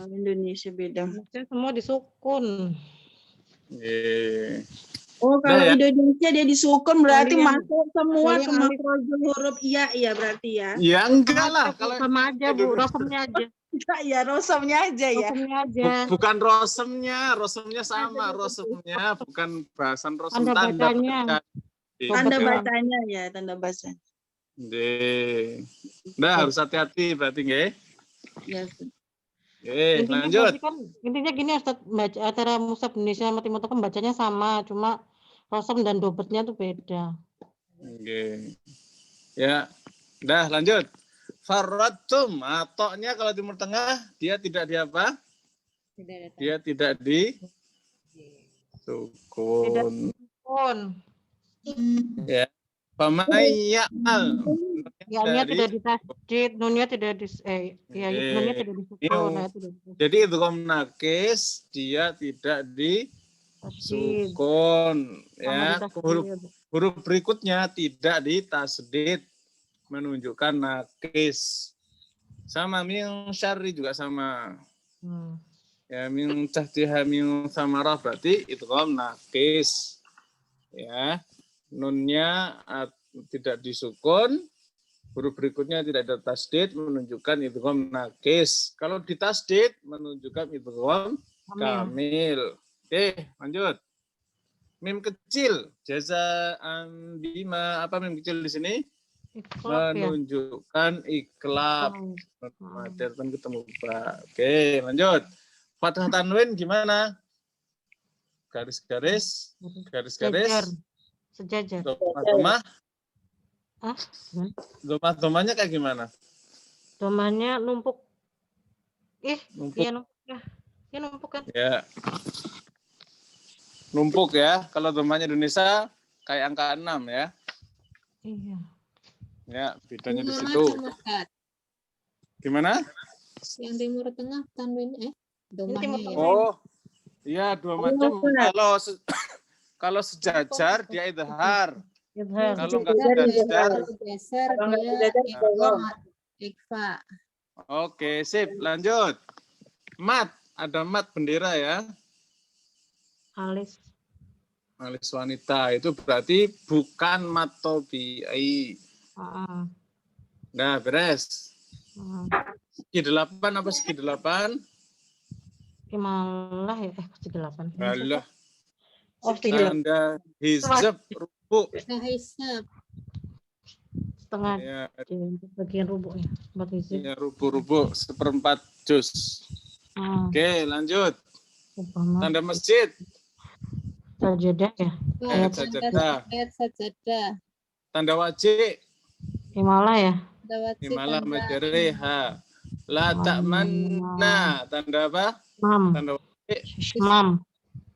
Indonesia beda. Maksudnya semua disukun. Nggih. Oh, kalau ya. Indonesia dia disukun berarti Kalian- masuk semua ke kalian alif. makrojul huruf iya ya berarti ya. Ya enggak lah kalau Sama aja Bu, rosemnya aja. Enggak ya, rosamnya aja ya. Rosemnya aja. bukan rosemnya sama rosemnya bukan bahasan rosem Tanda bacanya. baca. Tanda Iya. bacanya ya, tanda baca. Nggih. Nah, harus hati-hati berarti nggih. Ya. Lanjut. berarti kan intinya gini Ustaz, baca antara Mushaf Indonesia sama Timur Tengah bacanya sama, cuma rosem dan dobetnya tuh beda. Oke. Ya. Dah lanjut. Farratum atoknya kalau Timur Tengah dia tidak di apa? Dia tidak di sukun. Sukun. Ya. Pamayya'al. Ya-nya Dari- tidak ditasdid, nunnya tidak di ya Oke. nunnya tidak disukun, Iya. nah, tidak disukun. Jadi idgham nakis dia tidak di Tasdid, sukun sama ya. ditasdid. Huruf berikutnya tidak ditasdid menunjukkan nakis. Sama min syarri juga sama. Hmm. Ya min tahtiha min samarah berarti idgham nakis. Ya. Nunnya tidak disukun, huruf berikutnya tidak ada tasdid menunjukkan idgham nakis. Kalau ditasdid menunjukkan idgham kamil. Oke, lanjut. Mim kecil, jazaan bima, apa mim kecil di sini? Ikhlas ya. Menunjukkan iklab. Oh. Materkan ketemu Pak. Oke, lanjut. Fathah tanwin gimana? Garis-garis, garis-garis. Sejajar. Domah. Ah, gimana? Domahnya kayak gimana? Domanya numpuk. Numpuk. Iya numpuk ya. Iya numpuk kan. Ya. Numpuk ya. Kalau domahnya Indonesia kayak angka 6 ya. Iya. Ya, bedanya di Timur situ. macam, Ustaz. Gimana? Yang Timur Tengah tanwin domahnya Timur ya. Tengah. Oh. Iya, dua macam. Kalau sejajar dia idhar. Idhar. Kalau nggak sejajar, Geser Kalau nggak dia sejajar, idgham ikhfa. oke, sip. Lanjut. Mat, ada mat bendera ya. Alis. Alis wanita itu berarti bukan mat tobi'i. Nah, beres. Segi 8 apa segi 8? Malah ya, segi 8. Alah, Oh, segi 8. tanda hizab rubu. Hisab. Setengah Ya, di bagian rubuknya. Buat isi. ya rubu-rubu 1/4 juz. Oke, lanjut. Tanda masjid. Sajadah ya. Ayat sajadah. Ayat sajadah. Tanda wajib. Himalah ya. Dawati Himalah tanda majareha. La ta'manna. Tanda apa? Mam. Tanda wajib. Mam.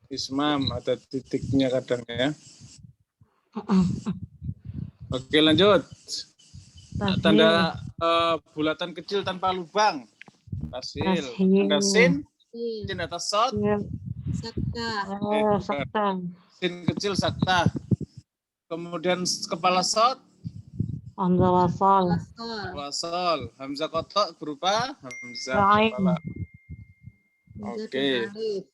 Ismam, ada titiknya kadang ya. Oke, lanjut. Tanda bulatan kecil tanpa lubang. Tasil. Tanda sin. Sin atas sod. sakta. Sakta. Sin kecil sakta. Kemudian kepala sod. Hamzah wasal. Wasol. Wasol. Hamzah kotok berupa hamzah Ain. kepala. Hamzah Oke. dan alif.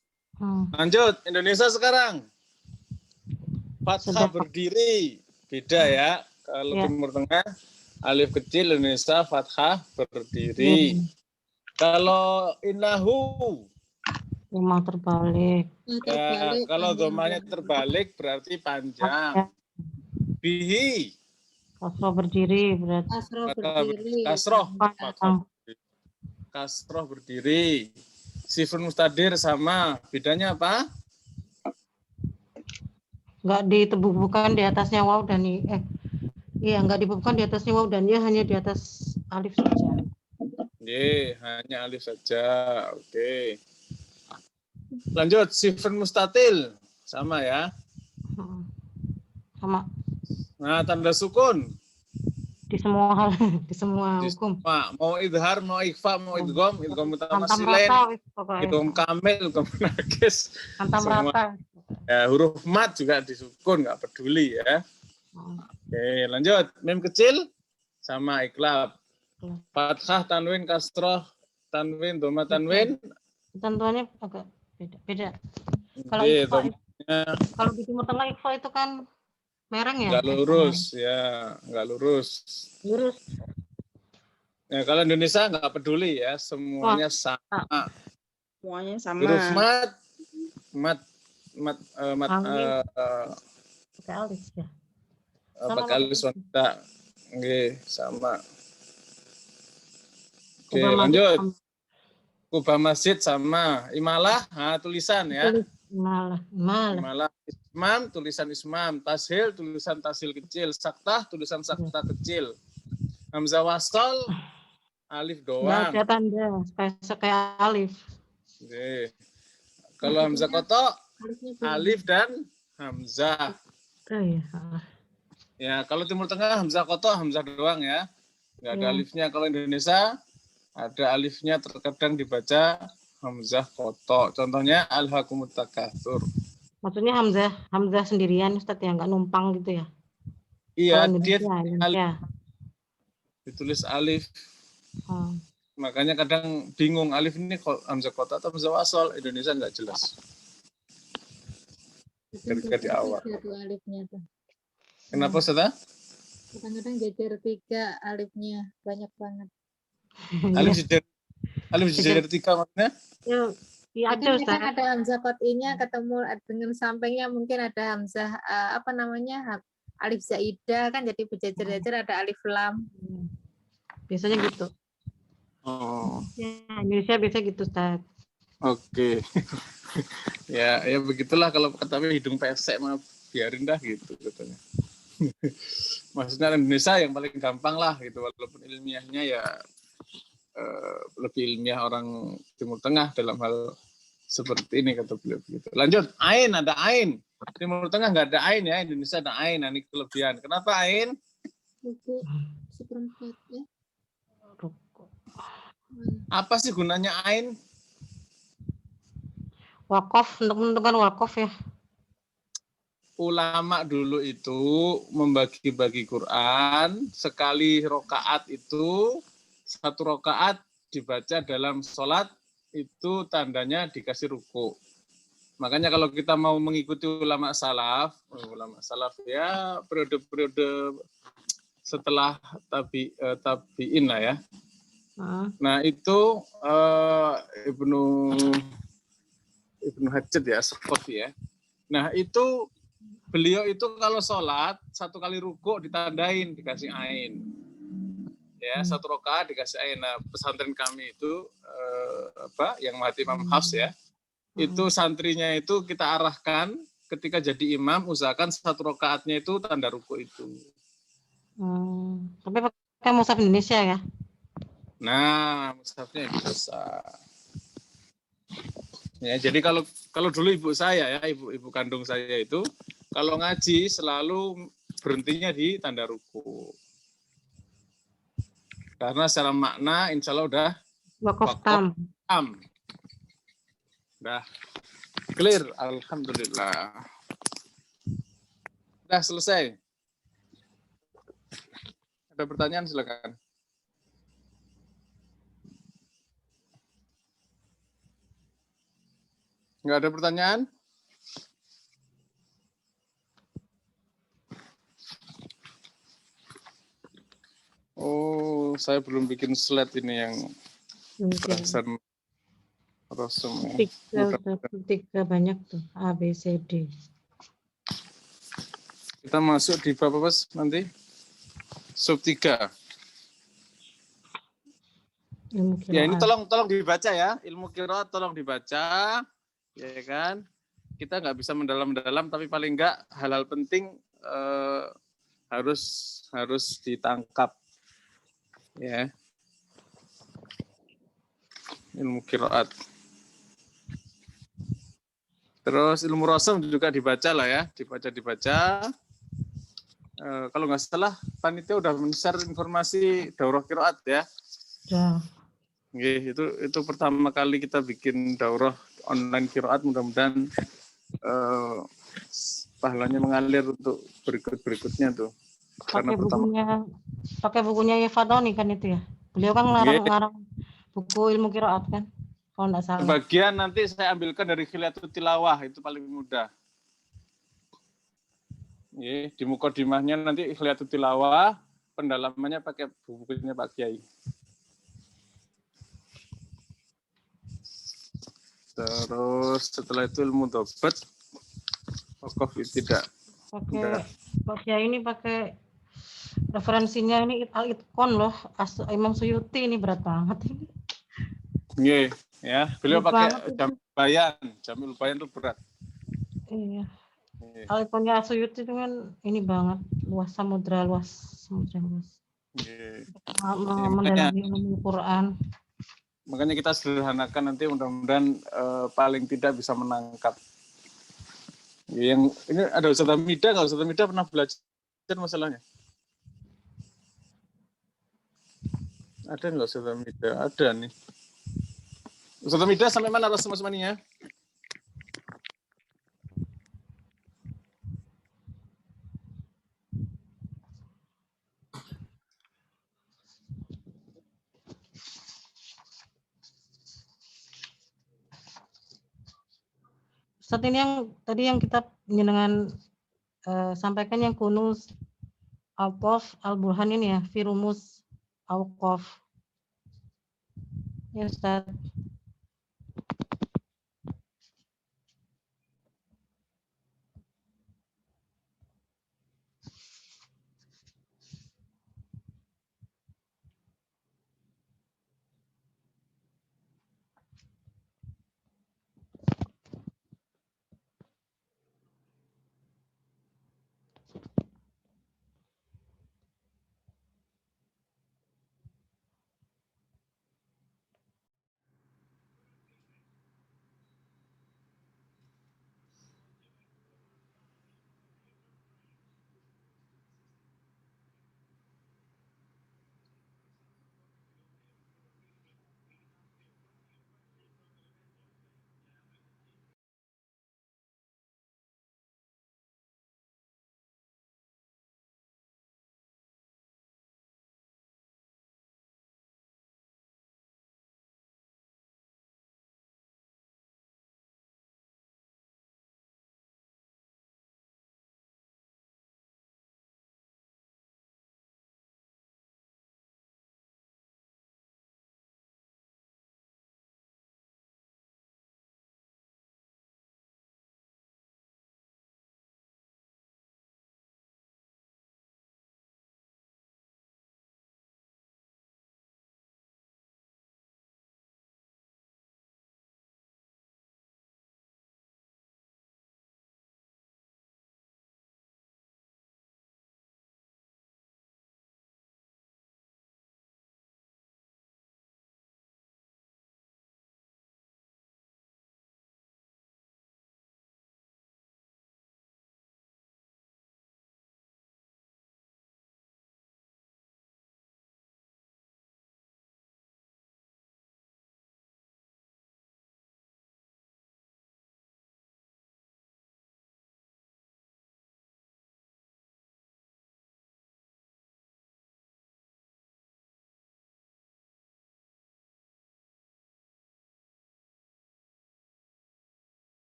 Lanjut. Indonesia sekarang. Fathah Sudah. berdiri. Beda ya. Kalau Ya. Timur Tengah, alif kecil, Indonesia fathah berdiri. Kalau innahu, Rumah terbalik. Nah, ya, terbalik, kalau panjang domanya banget. terbalik berarti panjang. Bihi, Kasroh berdiri berarti. Kasroh Kata berdiri. kasroh, Panjang. kasroh berdiri. Sifun mustadir sama, bedanya apa? Nggak ditebubukan di atasnya waw dan iya nggak dibubuhkan di atasnya waw dan ya hanya di atas alif saja. Hanya alif saja. Oke. Lanjut, sifun mustatil sama ya. Sama Nah, tanda sukun. di Di semua hal, di semua Di hukum. mau idhar, mau ikhfa, mau idgham Hantam mutamatsilain, rata wis pokoknya. idgham kamil, idgham nakis. Hantam semua. rata. Ya, huruf mat juga disukun, nggak peduli ya. Oh, Oke, lanjut. Mim kecil sama iklab. Iklab. Fathah, tanwin, kasroh, tanwin, doma, tanwin. Tentuannya agak beda. Kalau Oke, ikhfa, domanya kalau di Timur Tengah ikhfa itu kan mereng ya? nggak lurus, ya, nggak lurus. Lurus. Ya, kalau Indonesia nggak peduli ya, semuanya sama. Semuanya sama. Huruf mat, Alif. Pakai alif ya. pakai alif wanita. Oke, sama. Oke, Kubah masjid lanjut. sama. Kubah masjid sama. Imalah, tulisan ya. Malah. Imalah, ismam, tulisan ismam. Tashil, tulisan tashil kecil. Saktah, tulisan saktah kecil. Hamzah wasol, alif Nggak doang. ada tanda, kayak alif. Oke. Kalau hamzah kotok, alif dan hamzah. Oh iya. Ya, kalau Timur Tengah hamzah kotok, hamzah doang ya. Nggak ada Ya. alifnya. Kalau Indonesia ada alifnya, terkadang dibaca hamzah kotok. Contohnya alhaakumut takatsur. Maksudnya Hamzah sendirian Ustaz ya, nggak numpang gitu ya? Iya, Kalau dia Indonesia. ditulis alif. Oh. Makanya kadang bingung alif ini hamzah kotok atau hamzah wasol. Indonesia nggak jelas. Ketika di awal. Tuh alifnya tuh. Kenapa, Ustaz? Kadang-kadang jajar 3 alifnya banyak banget. Alif jajar 3 maksudnya? Ya ada Kadang Ustaz. ada hamzah qat'inya ketemu dengan sampingnya mungkin ada hamzah alif zaidah kan jadi berjajar-jajar ada alif lam. Biasanya gitu. Oh, Ya, Indonesia biasa gitu Ustaz. oke. ya begitulah kalau kata hidung pesek mah biarin dah gitu katanya. Maksudnya Indonesia yang paling gampang lah gitu, walaupun ilmiahnya ya lebih ilmiah orang Timur Tengah dalam hal seperti ini kata beliau begitu. Lanjut, ain, ada ain. Timur Tengah nggak ada ain ya, Indonesia ada ain. Nah, ini kelebihan. Kenapa ain? Buku seperempat ya. Apa sih gunanya ain? Wakaf, untuk menentukan wakaf ya. Ulama dulu itu membagi-bagi Quran, sekali rokaat itu, 1 rokaat dibaca dalam sholat, itu tandanya dikasih ruku. Makanya kalau kita mau mengikuti ulama salaf ya periode-periode setelah tabi'in lah ya. Nah itu Ibnu Hajar ya, As-Saqafi ya. Nah itu beliau itu kalau sholat 1 kali ruku ditandain dikasih ain. Ya, 1 rakaat dikasih ain. Nah, pesantren kami itu yang mati Imam Hafs ya. Itu santrinya itu kita arahkan ketika jadi imam usahakan 1 rakaatnya itu tanda ruku itu. Tapi pakai mushaf Indonesia ya. Nah, mushafnya Indonesia. Ya, jadi kalau dulu ibu saya ya, ibu kandung saya itu kalau ngaji selalu berhentinya di tanda ruku. Karena secara makna insya Allah udah Wakaf tam. Udah clear, alhamdulillah. Udah selesai. Ada pertanyaan silakan. Nggak ada pertanyaan? Oh, saya belum bikin slide ini yang rasem. Tiga banyak tuh A, B, C, D. Kita masuk di bab apa nanti? Sub 3. Ya ini tolong dibaca ya, ilmu qiraat tolong dibaca, ya kan? Kita nggak bisa mendalam-dalam, tapi paling nggak hal-hal penting harus ditangkap, ya. Ilmu qiraat. Terus ilmu rasam juga dibaca lah ya, dibaca. kalau nggak salah panitia udah men-share informasi daurah qiraat ya. Ya. Itu pertama kali kita bikin daurah online qiraat, mudah-mudahan pahalanya mengalir untuk berikutnya tuh. Karena Pakai bukunya Yefadoni kan itu ya. Beliau kan ngarang buku ilmu qiraat kan. Kalau nggak salah. Sebagian nanti saya ambilkan dari Khilyatul Tilawah, itu paling mudah. Di mukodimahnya nanti Khilyatul Tilawah, pendalamannya pakai bukunya Pak Kiai. Terus setelah itu ilmu dobat, Wakaf tidak. Pakai Pak Kiai ini pakai referensinya ini Al-Itqon loh, Imam Suyuti, ini berat banget ini. Ya, beliau pakai Jamil Bayan itu berat. Iya. Al-Itqonnya Suyuti itu kan ini banget, luas samudra luas. Mendalami ilmu Quran. Makanya kita sederhanakan, nanti mudah-mudahan paling tidak bisa menangkap. Yang ini ada Ustaz Hamida nggak? Ustaz Hamida pernah belajar masalahnya? Ada nggak Ustaz Hamida? Ada nih. Ustaz Hamida sampai mana semua-semuanya? Saat ini yang tadi yang kita dengan sampaikan yang kunus Al-Qaf Al-Burhan ini ya, Firumus Al-Qaf. Ya Ustaz.